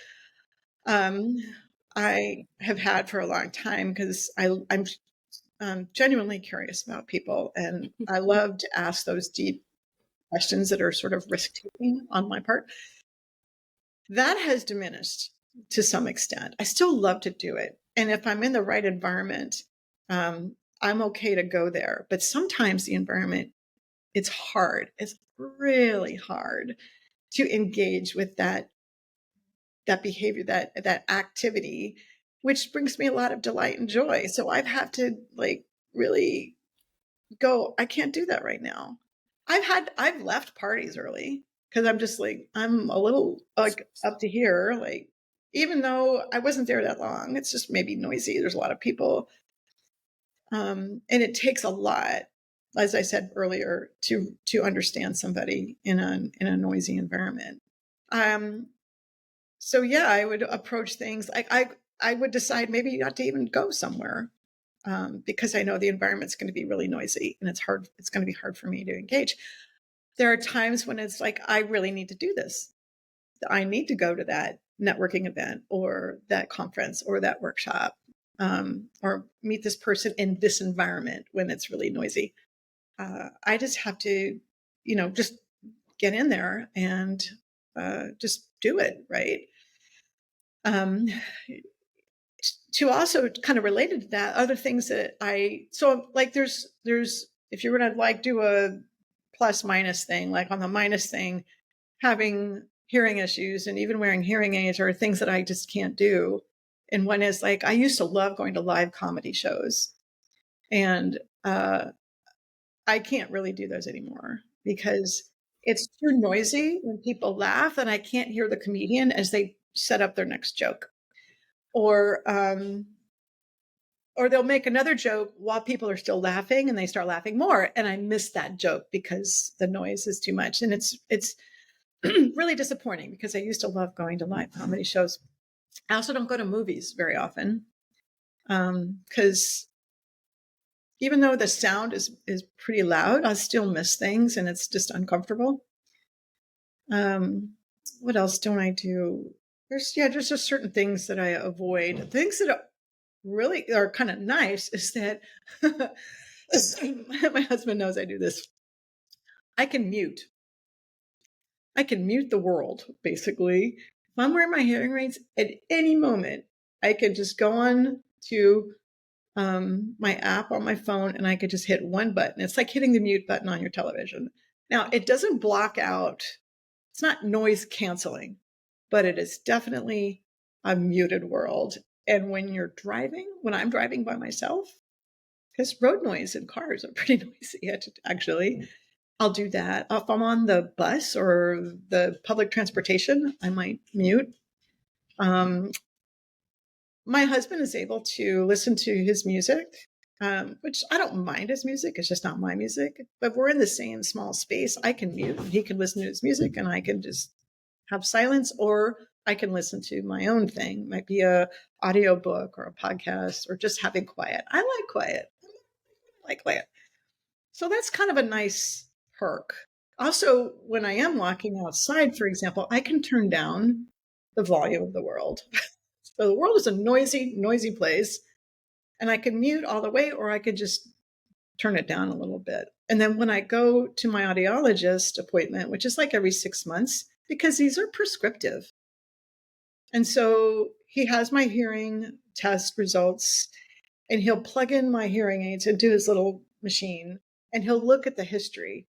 I have had for a long time because I'm genuinely curious about people, and I love to ask those deep questions that are sort of risk-taking on my part. That has diminished to some extent. I still love to do it. And if I'm in the right environment, I'm okay to go there. But sometimes the environment, it's hard. It's really hard to engage with that behavior, that activity, which brings me a lot of delight and joy. So I've had to like really go, I can't do that right now. I've left parties early because I'm just like, I'm a little like up to here, like, even though I wasn't there that long, it's just maybe noisy. There's a lot of people. And it takes a lot as I said earlier, to understand somebody in a noisy environment. So yeah, I would approach things. I would decide maybe not to even go somewhere because I know the environment's going to be really noisy and it's hard. It's going to be hard for me to engage. There are times when it's like I really need to do this. I need to go to that networking event or that conference or that workshop or meet this person in this environment when it's really noisy. I just have to, just get in there and just do it, right? Um, to also kind of related to that, other things that there's if you're going to like do a plus minus thing, like on the minus thing, having hearing issues and even wearing hearing aids are things that I just can't do. And one is like, I used to love going to live comedy shows, and I can't really do those anymore because it's too noisy when people laugh and I can't hear the comedian as they set up their next joke. Or they'll make another joke while people are still laughing and they start laughing more. And I miss that joke because the noise is too much. And it's really disappointing because I used to love going to live comedy shows. I also don't go to movies very often because even though the sound is pretty loud, I still miss things and it's just uncomfortable. What else don't I do? There's just certain things that I avoid. Things that really are kind of nice is that my husband knows I do this. I can mute. I can mute the world, basically. If I'm wearing my hearing aids at any moment, I can just go on to my app on my phone and I could just hit one button. It's like hitting the mute button on your television. Now, it doesn't block out, it's not noise canceling, but it is definitely a muted world. And when I'm driving by myself, because road noise in cars are pretty noisy, actually, I'll do that. If I'm on the bus or the public transportation, I might mute. My husband is able to listen to his music, which I don't mind his music. It's just not my music. But we're in the same small space. I can mute. He can listen to his music and I can just have silence, or I can listen to my own thing. It might be a audio book or a podcast or just having quiet. I like quiet. I like quiet. So that's kind of a nice perk. Also, when I am walking outside, for example, I can turn down the volume of the world. So the world is a noisy, noisy place, and I can mute all the way, or I could just turn it down a little bit. And then when I go to my audiologist appointment, which is like every 6 months, because these are prescriptive. And so he has my hearing test results and he'll plug in my hearing aids into his little machine and he'll look at the history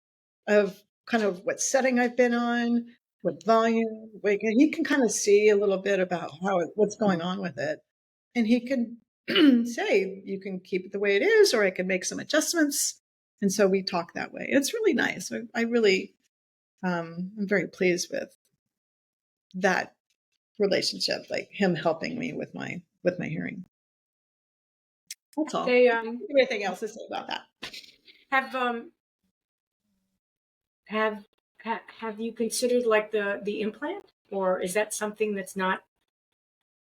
of kind of what setting I've been on, what volume, he can kind of see a little bit about what's going on with it. And he can say, you can keep it the way it is, or I can make some adjustments. And so we talk that way. It's really nice. I really, I'm very pleased with that relationship, like him helping me with my hearing. That's all. They Anything else to say about that? have you considered like the implant, or is that something that's not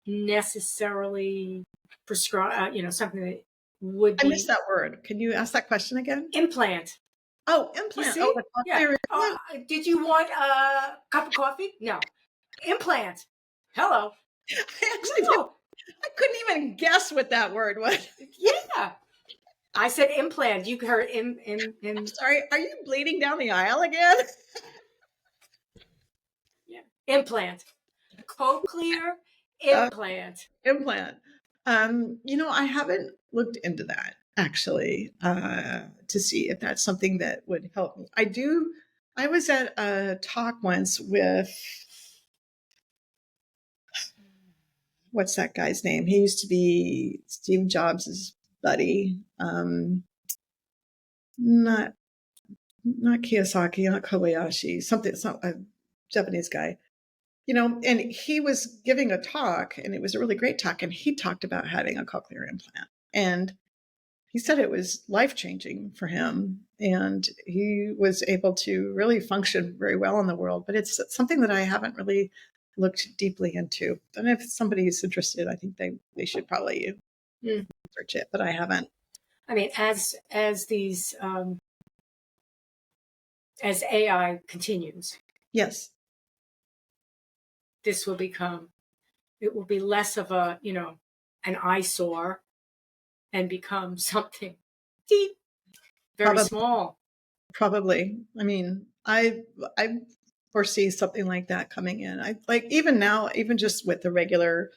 necessarily prescribed? Something that would be. I missed that word. Can you ask that question again? Implant. Oh, You implant. see? Oh, the Yeah. Cochlear. Did you want a cup of coffee? No. Implant. Hello. I actually No. I couldn't even guess what that word was. Yeah. I said implant. You heard I'm sorry. Are you bleeding down the aisle again? Yeah. Implant. Cochlear implant. Implant. I haven't looked into that actually to see if that's something that would help me. I was at a talk once with, what's that guy's name? He used to be Steve Jobs' buddy. Not Kiyosaki, not Kobayashi, some a Japanese guy. And he was giving a talk and it was a really great talk. And he talked about having a cochlear implant. And he said it was life-changing for him, and he was able to really function very well in the world. But it's something that I haven't really looked deeply into. And if somebody is interested, I think they should probably research it, but I haven't. I mean, as AI continues, Yes. this will become, it will be less of a, an eyesore and become something deep, very small. Probably. I mean, I foresee something like that coming in. I like even now, even just with the regular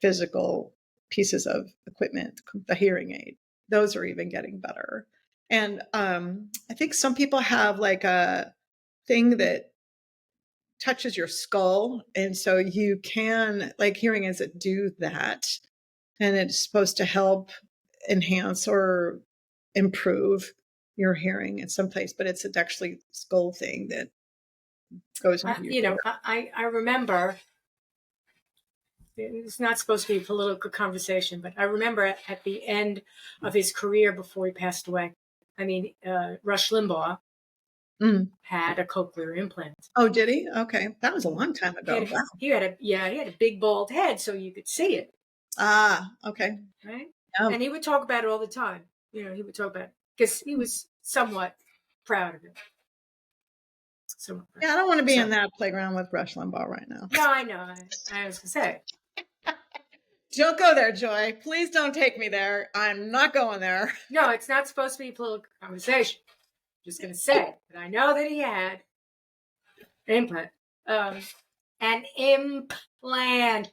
physical pieces of equipment, the hearing aid, those are even getting better. And I think some people have like a thing that touches your skull, and so you can like hearing aids that do that, and it's supposed to help enhance or improve your hearing in some place, but it's actually skull thing that goes into your ear. I remember, it's not supposed to be a political conversation, but I remember at the end of his career before he passed away, I mean, Rush Limbaugh had a cochlear implant. Oh, did he? Okay, that was a long time ago. Wow. He had a big bald head, so you could see it. Ah, okay. Right. Yeah. And he would talk about it all the time. He would talk about it because he was somewhat proud of it. Yeah, I don't want to be in that playground with Rush Limbaugh right now. No, I know. I was gonna say. Don't go there, Joy. Please don't take me there. I'm not going there. No, it's not supposed to be a political conversation. I'm just gonna say that I know that he had an implant. An implant.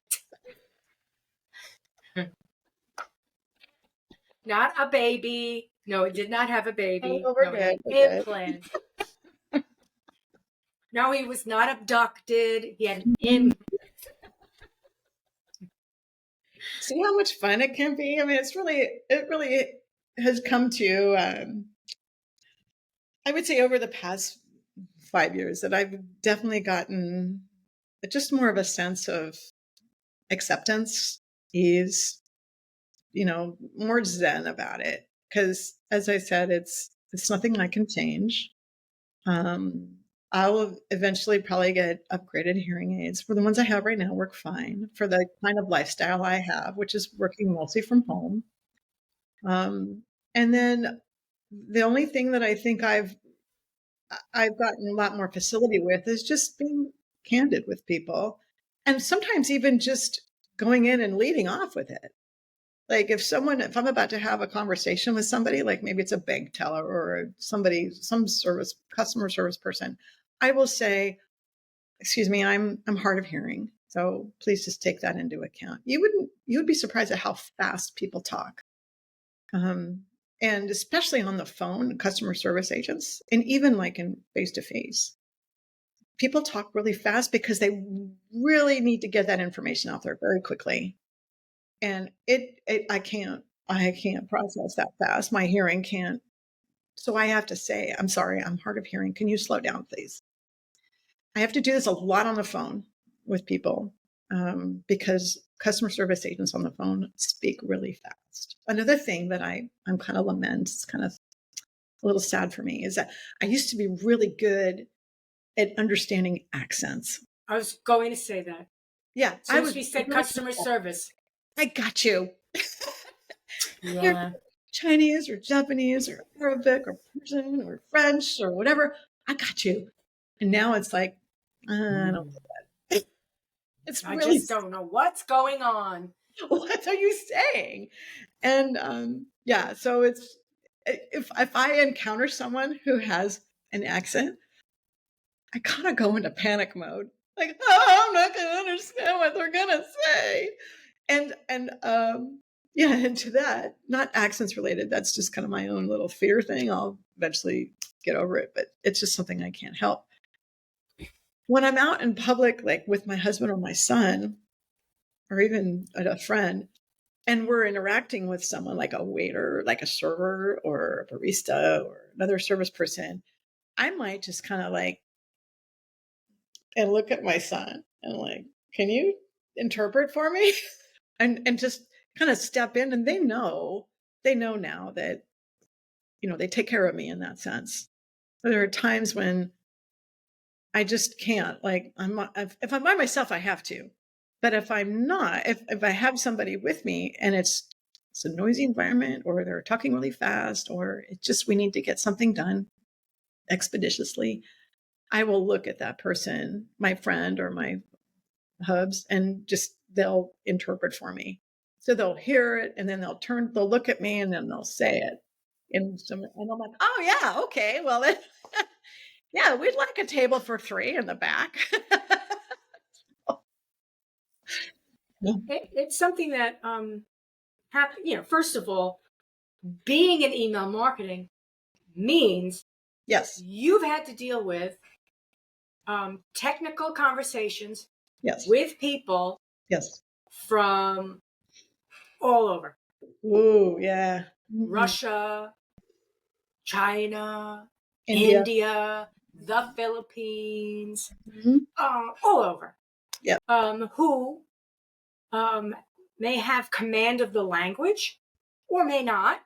Not a baby. No, it did not have a baby. Oh, no, an implant. No, he was not abducted. He had an implant. See how much fun it can be? I mean, it really has come to, I would say over the past 5 years that I've definitely gotten just more of a sense of acceptance, ease, more zen about it. Because as I said, it's nothing I can change. I'll eventually probably get upgraded hearing aids. For the ones I have right now work fine for the kind of lifestyle I have, which is working mostly from home. And then the only thing that I think I've gotten a lot more facility with is just being candid with people. And sometimes even just going in and leading off with it. Like if I'm about to have a conversation with somebody, like maybe it's a bank teller or some customer service person, I will say, excuse me, I'm hard of hearing. So please just take that into account. You would be surprised at how fast people talk. And especially on the phone, customer service agents, and even like in face-to-face, people talk really fast because they really need to get that information out there very quickly. And I can't process that fast. My hearing can't. So I have to say, I'm sorry, I'm hard of hearing. Can you slow down, please? I have to do this a lot on the phone with people because customer service agents on the phone speak really fast. Another thing that I'm kind of lament, it's kind of a little sad for me, is that I used to be really good at understanding accents. I was going to say that. Yeah. We said customer service. I got you. Yeah. Chinese or Japanese or Arabic or Persian or French or whatever. I got you. And now it's like, I don't know that. I just don't know what's going on. What are you saying? And yeah, so it's if I encounter someone who has an accent, I kind of go into panic mode. Like, oh, I'm not going to understand what they're going to say. And yeah, and to that, not accents related. That's just kind of my own little fear thing. I'll eventually get over it, but it's just something I can't help. When I'm out in public, like with my husband or my son, or even a friend, and we're interacting with someone like a waiter, like a server or a barista or another service person, I might just kind of like, and look at my son and like, can you interpret for me? and just kind of step in, and they know they know now that, they take care of me in that sense. There are times when I just can't, like, if I'm by myself, I have to. But if I'm not, if I have somebody with me and it's a noisy environment, or they're talking really fast, or it's just, we need to get something done expeditiously, I will look at that person, my friend or my hubs, and just, they'll interpret for me. So they'll hear it, and then they'll look at me, and then they'll say it. And I'm like, oh yeah, okay, well then, yeah, we'd like a table for 3 in the back. Yeah. It's something that happen. First of all, being in email marketing means Yes. you've had to deal with technical conversations Yes. with people Yes. from all over. Ooh, yeah. Mm-hmm. Russia, China, India. India, the Philippines, Mm-hmm. all over. Yeah. Who may have command of the language or may not.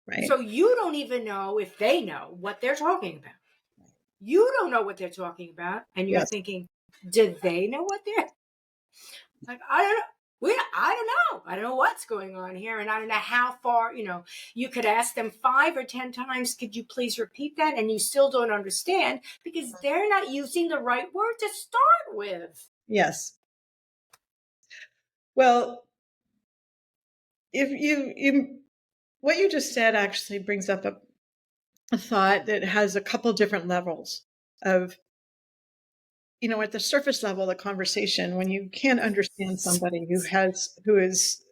Right. So you don't even know if they know what they're talking about. You don't know what they're talking about, and you're Yes. thinking, do they know what they're like? I don't know. I don't know. I don't know what's going on here, and I don't know how far. You could ask them 5 or 10 times. Could you please repeat that? And you still don't understand because they're not using the right word to start with. Yes. Well, if you what you just said actually brings up a thought that has a couple different levels of, at the surface level of the conversation, when you can't understand somebody who is,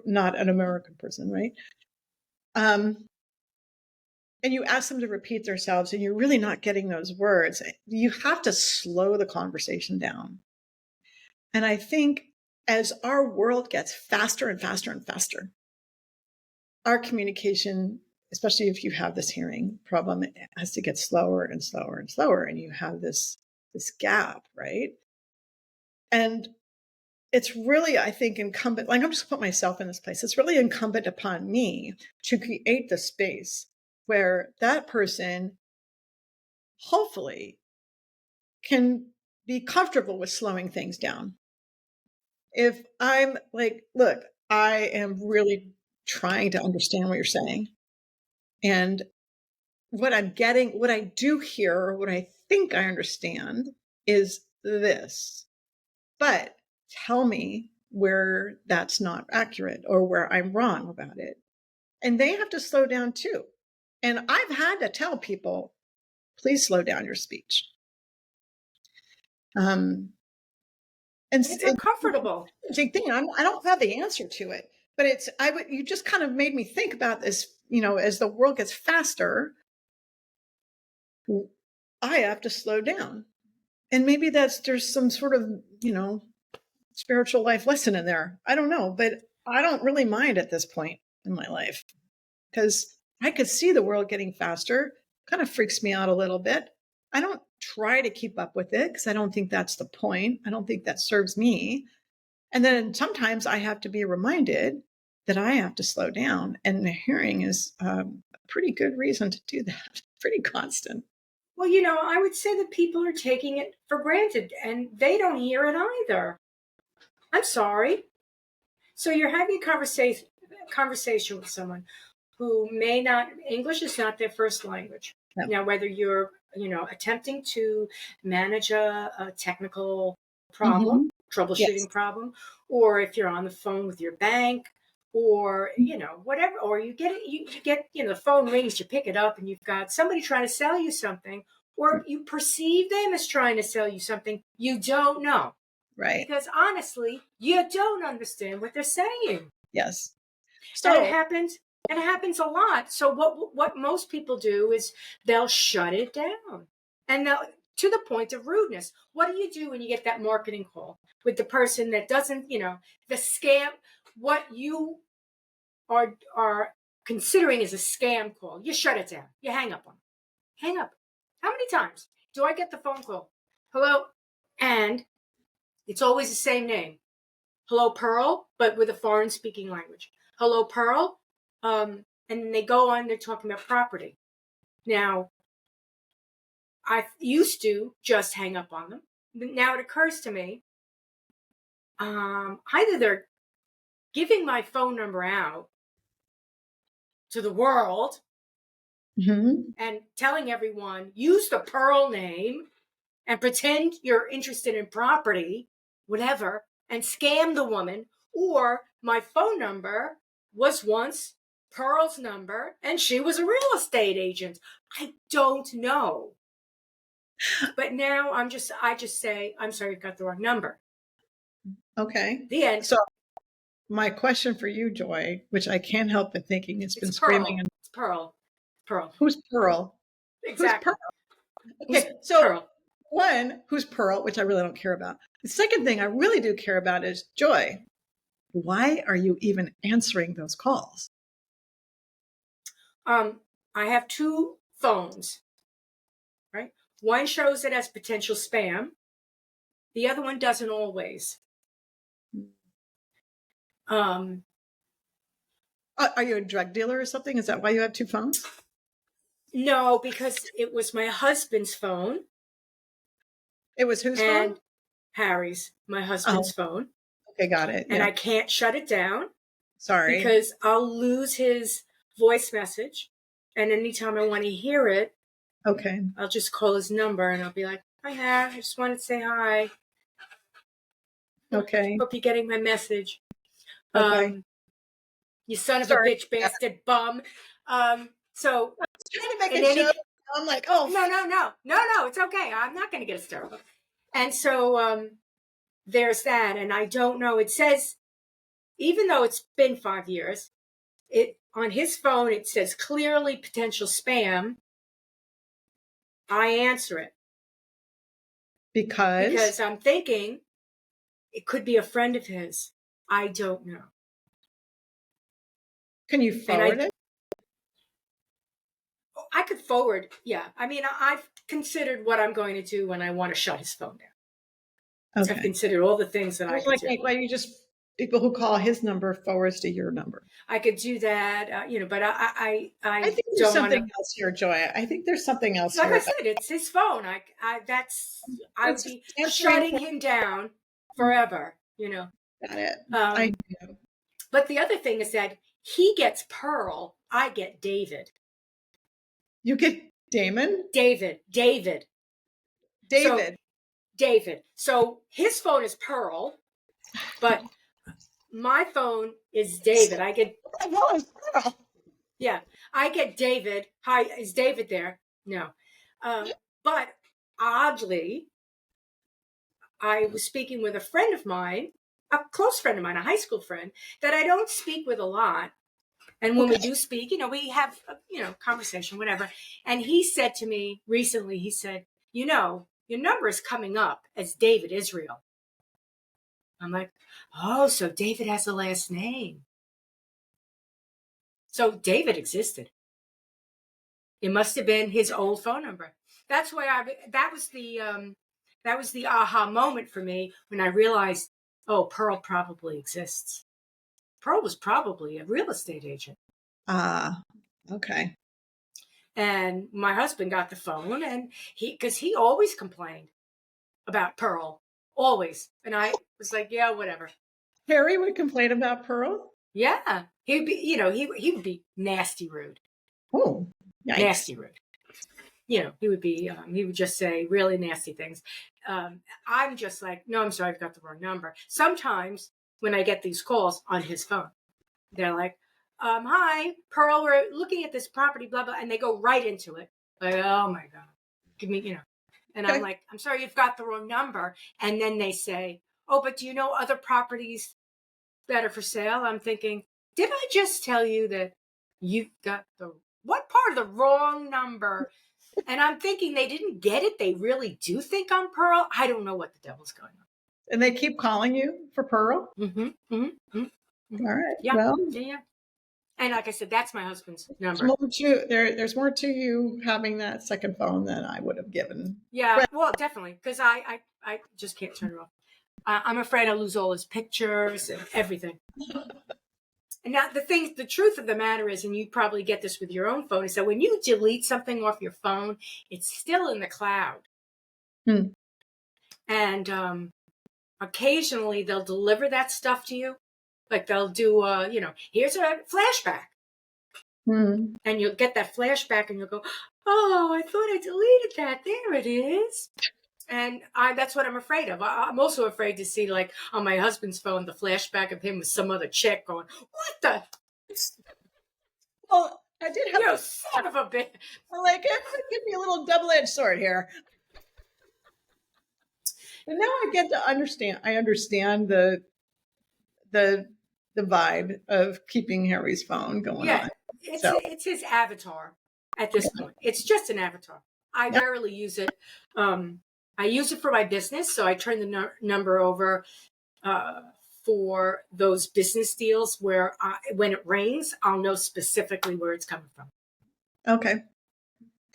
not an American person, right? And you ask them to repeat themselves, and you're really not getting those words. You have to slow the conversation down. And I think as our world gets faster and faster and faster, our communication, especially if you have this hearing problem, it has to get slower and slower and slower. And you have this gap, right? And it's really, I think, incumbent, like, I'm just put myself in this place. It's really incumbent upon me to create the space where that person hopefully can be comfortable with slowing things down. If I'm like, look, I am really trying to understand what you're saying. And what I'm getting, what I do hear, or what I think I understand is this. But tell me where that's not accurate or where I'm wrong about it. And they have to slow down too. And I've had to tell people, please slow down your speech. And It's uncomfortable. Thing, I don't have the answer to it, but you just kind of made me think about this, as the world gets faster, I have to slow down. And maybe there's some sort of, spiritual life lesson in there. I don't know, but I don't really mind at this point in my life, because I could see the world getting faster. Kind of freaks me out a little bit. I don't try to keep up with it because I don't think that's the point. I don't think that serves me. And then sometimes I have to be reminded that I have to slow down. And the hearing is a pretty good reason to do that. Pretty constant. Well, I would say that people are taking it for granted and they don't hear it either. I'm sorry. So you're having a conversation with someone who may not, English is not their first language. No. Now, whether you're, attempting to manage a technical problem, troubleshooting problem, or if you're on the phone with your bank, or, whatever, or you get, the phone rings, you pick it up and you've got somebody trying to sell you something, or you perceive them as trying to sell you something you don't know. Right. Because honestly, you don't understand what they're saying. Yes. So and it happens a lot. So what most people do is they'll shut it down. And they'll, to the point of rudeness. What do you do when you get that marketing call with the person that doesn't, the scam, what you are considering is a scam call? You shut it down. You hang up on them. Hang up. How many times do I get the phone call? Hello? And it's always the same name. Hello, Pearl, but with a foreign speaking language. hello, Pearl. And they go on, they're talking about property. Now, I used to just hang up on them. But now it occurs to me, either they're giving my phone number out to the world and telling everyone, use the Pearl name and pretend you're interested in property, whatever, and scam the woman, or my phone number was once Pearl's number and she was a real estate agent. I don't know. But now I just say, I'm sorry, you've got the wrong number. Okay. The end. So my question for you, Joy, which I can't help but thinking it's been screaming. It's Pearl. Pearl. Who's Pearl? Exactly. Who's Pearl? Okay, so Pearl. one, who's Pearl, which I really don't care about. The second thing I really do care about is, Joy, why are you even answering those calls? I have two phones, right? One shows it as potential spam. The other one doesn't always. Are you a drug dealer or something? Is that why you have two phones? No, because it was my husband's phone. It was whose phone? Harry's, my husband's phone. Okay, got it. And I can't shut it down. Sorry. Because I'll lose his voice message. And anytime I want to hear it, okay, I'll just call his number and I'll be like, hi, Harry, I just wanted to say hi. Okay. Hope you're getting my message. Okay. You son of a bitch, bastard bum. So I was trying to make a joke. I'm like, oh. No, it's okay. I'm not going to get hysterical. And so there's that. And I don't know. It says, even though it's been 5 years, on his phone, it says clearly potential spam. I answer it. Because I'm thinking it could be a friend of his. I don't know. Can you forward it? I could forward, yeah. I mean, I've considered what I'm going to do when I want to shut his phone down. Okay. I've considered all the things that I could do. Why you just, people who call his number forwards to your number. I could do that, but I think there's something else here, Joy. I think there's something else like here. Like I said, it's his phone. I would be shutting him down forever, Got it. I know. But the other thing is that he gets Pearl, I get David. You get Damon? David. So his phone is Pearl, but my phone is David. I get Pearl. Yeah, I get David. Hi, is David there? No. But oddly, I was speaking with a friend of mine, a close friend of mine, a high school friend, that I don't speak with a lot. And when we do speak, we have, conversation, whatever. And he said to me recently, he said, your number is coming up as David Israel. I'm like, oh, so David has a last name. So David existed. It must have been his old phone number. That's why that was the aha moment for me when I realized, oh, Pearl probably exists. Pearl was probably a real estate agent. Okay. And my husband got the phone, and because he always complained about Pearl, always. And I was like, yeah, whatever. Harry would complain about Pearl? Yeah. He'd be, he would be nasty rude. Oh, yikes. Nasty rude. He would be, he would just say really nasty things. I'm just like, no, I'm sorry, I've got the wrong number. Sometimes when I get these calls on his phone, they're like, hi, Pearl, we're looking at this property, blah, blah. And they go right into it. Like, oh my God, give me, And okay. I'm like, I'm sorry, you've got the wrong number. And then they say, oh, but do you know other properties that are for sale? I'm thinking, did I just tell you that you've got what part of the wrong number? And I'm thinking they didn't get it. They really do think I'm Pearl. I don't know what the devil's going on. And they keep calling you for Pearl? Mm-hmm. All right. Yeah. Well, yeah. And like I said, that's my husband's number. There's more to you having that second phone than I would have given. Yeah, well, definitely, because I just can't turn it off. I'm afraid I'll lose all his pictures and everything. And now the truth of the matter is, and you probably get this with your own phone, is that when you delete something off your phone, it's still in the cloud. And occasionally they'll deliver that stuff to you. Like they'll do, here's a flashback. And you'll get that flashback and you'll go, oh, I thought I deleted that. There it is. And that's what I'm afraid of. I'm also afraid to see, like, on my husband's phone, the flashback of him with some other chick going, what the? Well, I did have You son of a bitch. Like, give me a little double-edged sword here. And now I get to understand. I understand the vibe of keeping Harry's phone going on. It's his avatar at this point. It's just an avatar. I rarely use it. I use it for my business, so I turn the number over for those business deals where when it rings, I'll know specifically where it's coming from. Okay.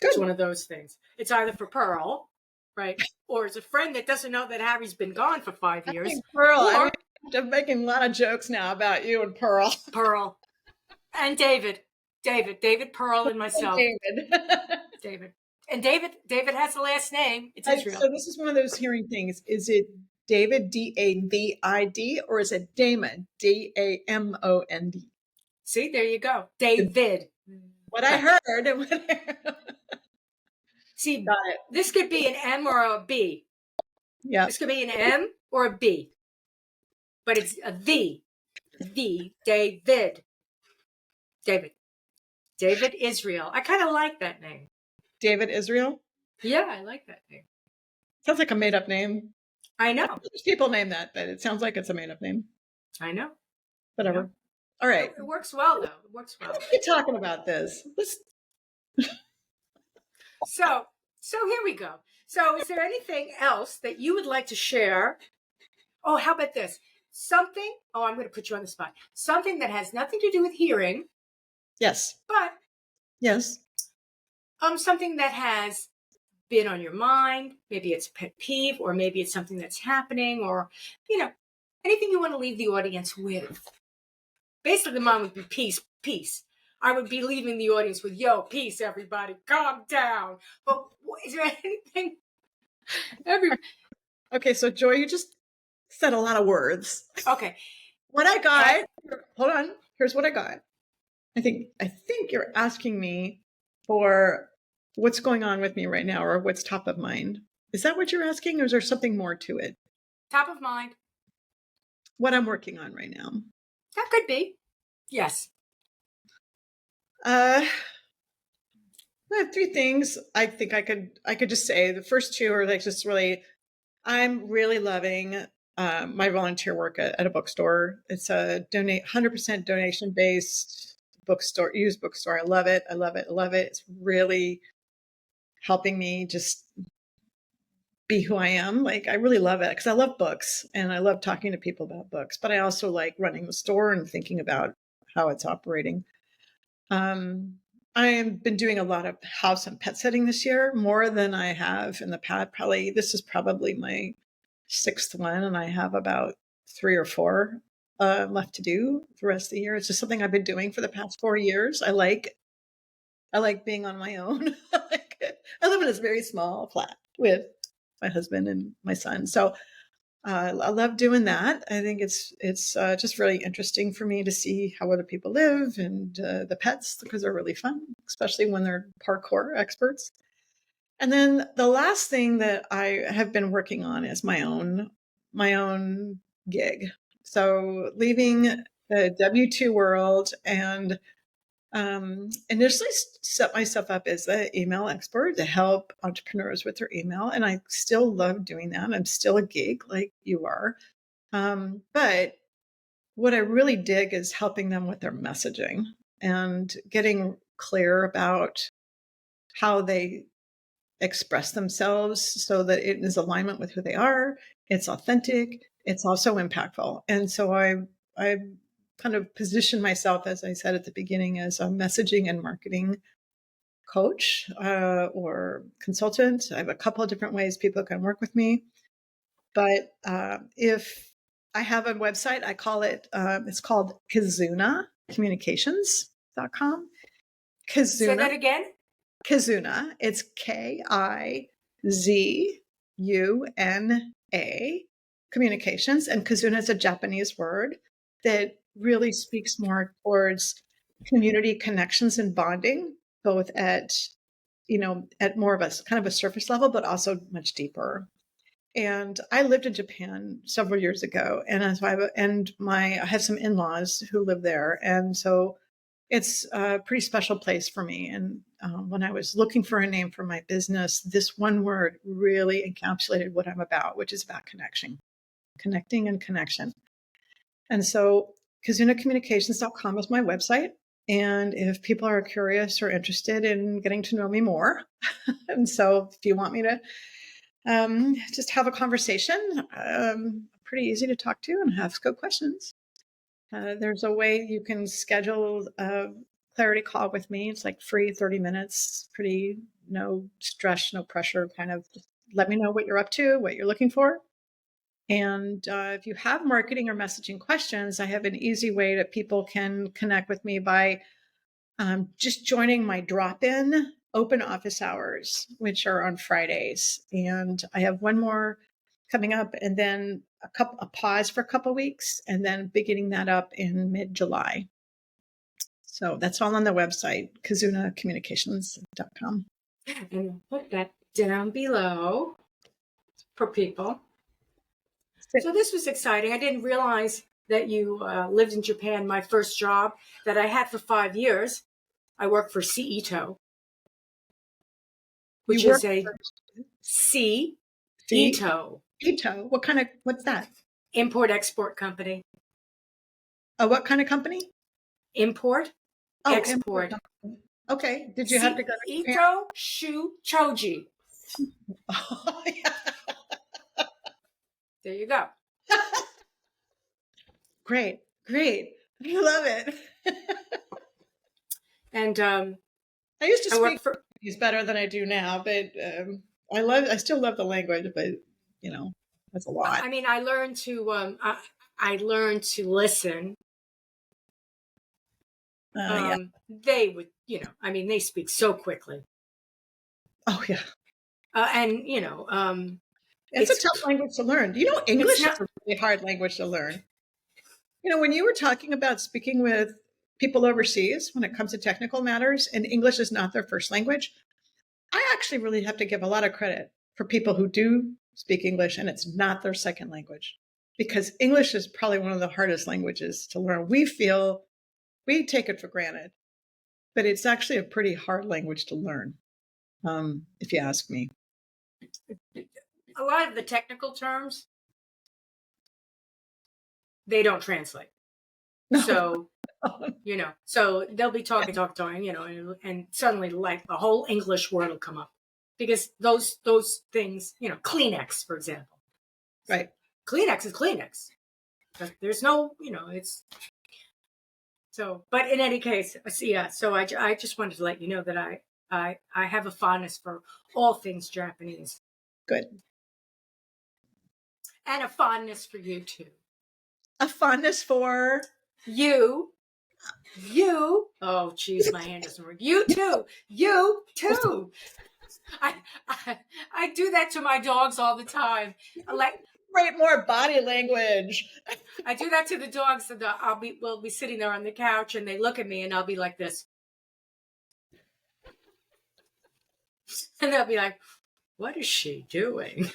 Good. It's one of those things. It's either for Pearl, right? Or it's a friend that doesn't know that Harry's been gone for 5 years. Pearl, I'm making a lot of jokes now about you and Pearl. Pearl. And David, Pearl, and myself. David. And David has the last name. It's Israel. So this is one of those hearing things. Is it David, D-A-V-I-D, or is it Damon, D-A-M-O-N-D? See, there you go. David. What I heard. See, got it. This could be an M or a B. Yeah. This could be an M or a B. But it's a V. David. David Israel. I kind of like that name. David Israel? Yeah, I like that name. Sounds like a made-up name. I know. There's people name that, but it sounds like it's a made-up name. I know. Whatever. Yeah. All right. It works well, though. It works well. We're talking about this. So here we go. So is there anything else that you would like to share? Oh, how about this? I'm going to put you on the spot. Something that has nothing to do with hearing. Yes. But. Yes. Something that has been on your mind. Maybe it's a pet peeve, or maybe it's something that's happening, or, anything you want to leave the audience with. Basically, mine would be peace. I would be leaving the audience with, yo, peace, everybody, calm down. But is there anything? Okay, so Joy, you just said a lot of words. Okay. What I got, hold on, here's what I got. I think you're asking me for what's going on with me right now, or what's top of mind. Is that what you're asking, or is there something more to it? Top of mind. What I'm working on right now. That could be. Yes. I have three things I think I could just say. The first two are like just really, I'm really loving my volunteer work at a bookstore. It's a 100% donation based bookstore, used bookstore. I love it. It's really helping me just be who I am. Like, I really love it because I love books and I love talking to people about books, but I also like running the store and thinking about how it's operating. I've been doing a lot of house and pet sitting this year, more than I have in the past. This is probably my 6th one, and I have about 3 or 4 left to do the rest of the year. It's just something I've been doing for the past 4 years. I like being on my own. I live in this very small flat with my husband and my son. So I love doing that. I think it's just really interesting for me to see how other people live and the pets, because they're really fun, especially when they're parkour experts. And then the last thing that I have been working on is my own gig. So leaving the W-2 world and initially set myself up as an email expert to help entrepreneurs with their email. And I still love doing that. I'm still a geek like you are. But what I really dig is helping them with their messaging and getting clear about how they express themselves so that it is alignment with who they are. It's authentic. It's also impactful. And so I kind of position myself, as I said at the beginning, as a messaging and marketing coach or consultant. I have a couple of different ways people can work with me. But if I have a website, I call it, it's called Kizuna, kizunacommunications.com. Say that Kizuna, again. Kizuna, it's Kizuna, communications. And Kizuna is a Japanese word that really speaks more towards community connections and bonding, both at, at more of a kind of a surface level, but also much deeper. And I lived in Japan several years ago, and I have some in-laws who live there, and so it's a pretty special place for me. And when I was looking for a name for my business, this one word really encapsulated what I'm about, which is about connecting and connection. And so kizunacommunications.com is my website. And if people are curious or interested in getting to know me more, and so if you want me to just have a conversation, pretty easy to talk to and ask good questions. There's a way you can schedule a clarity call with me. It's like free, 30 minutes, pretty no stress, no pressure, kind of just let me know what you're up to, what you're looking for. And if you have marketing or messaging questions, I have an easy way that people can connect with me by just joining my drop-in open office hours, which are on Fridays. And I have one more coming up, and then a pause for a couple weeks, and then beginning that up in mid-July. So that's all on the website, kizunacommunications.com. And I'll put that down below for people. So this was exciting. I didn't realize that you lived in Japan. My first job that I had for 5 years, I worked for CETO, which is a CETO. Ito. What's that? Import-export company. What kind of company? Import, export. Okay. Did you have to go to Japan? Ito Shu Choji. Oh, yeah. There you go. Great. I love it. And I used to speak for better than I do now, but I still love the language, but that's a lot. I mean, I learned to listen. Yeah. They would, they speak so quickly. Oh yeah. And it's a tough language to learn. English is a really hard language to learn. When you were talking about speaking with people overseas when it comes to technical matters and English is not their first language, I actually really have to give a lot of credit for people who do speak English and it's not their second language, because English is probably one of the hardest languages to learn. We take it for granted, but it's actually a pretty hard language to learn, if you ask me. A lot of the technical terms, they don't translate. No. So, so they'll be talking, and suddenly like the whole English word will come up because those things, Kleenex, for example. Right. Kleenex is Kleenex. There's no, it's so, but in any case, yeah, so I just wanted to let you know that I have a fondness for all things Japanese. Good. And a fondness for you too. A fondness for you. Oh, geez, my hand doesn't work. You too. I do that to my dogs all the time. Write more body language. I do that to the dogs. And we'll be sitting there on the couch, and they look at me, and I'll be like this, and they'll be like, "What is she doing?"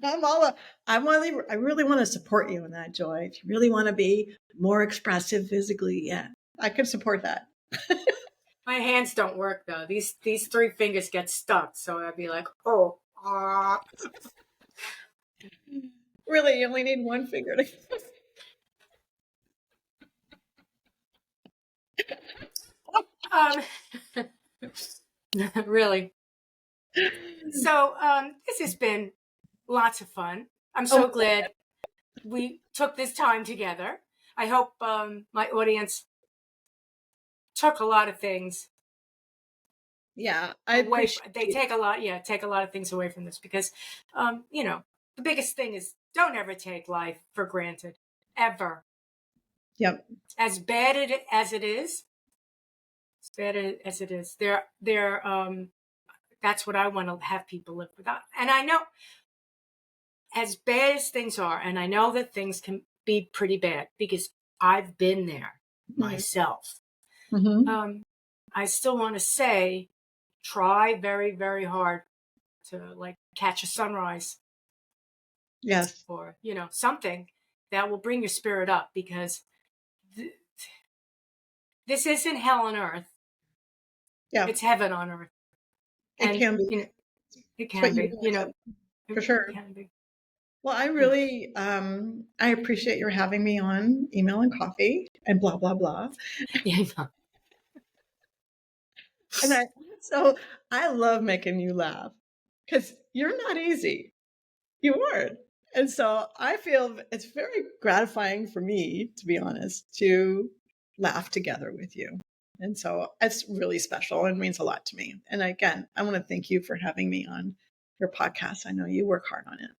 I really want to support you in that, Joy. If you really want to be more expressive physically, yeah, I can support that. My hands don't work though. These 3 fingers get stuck, so I'd be like, "Oh, Really, you only need one finger to. Really. So this has been lots of fun. I'm so glad we took this time together. I hope my audience took a lot of things. Yeah, they take a lot of things away from this, because the biggest thing is don't ever take life for granted, ever. Yep. As bad as it is, as bad as it is, that's what I want to have people live without. And I know, as bad as things are, and I know that things can be pretty bad because I've been there myself. Mm-hmm. I still want to say, try very, very hard to like catch a sunrise, Yes. or something that will bring your spirit up, because this isn't hell on earth. Yeah. It's heaven on earth. It And can be. it It's what can you be, make it, for it sure. can be. Well, I Yeah. really, I appreciate your having me on Email and Coffee and blah, blah, blah. Yeah. And I love making you laugh because you're not easy. You aren't. And so I feel it's very gratifying for me, to be honest, to laugh together with you. And so it's really special and means a lot to me. And again, I want to thank you for having me on your podcast. I know you work hard on it.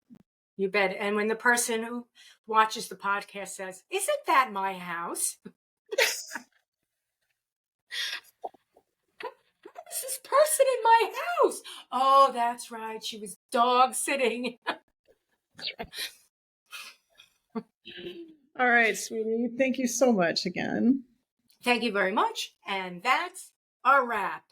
You bet. And when the person who watches the podcast says, "Isn't that my house?" Who's this person in my house? Oh, that's right. She was dog sitting. All right, sweetie. Thank you so much again. Thank you very much. And that's a wrap.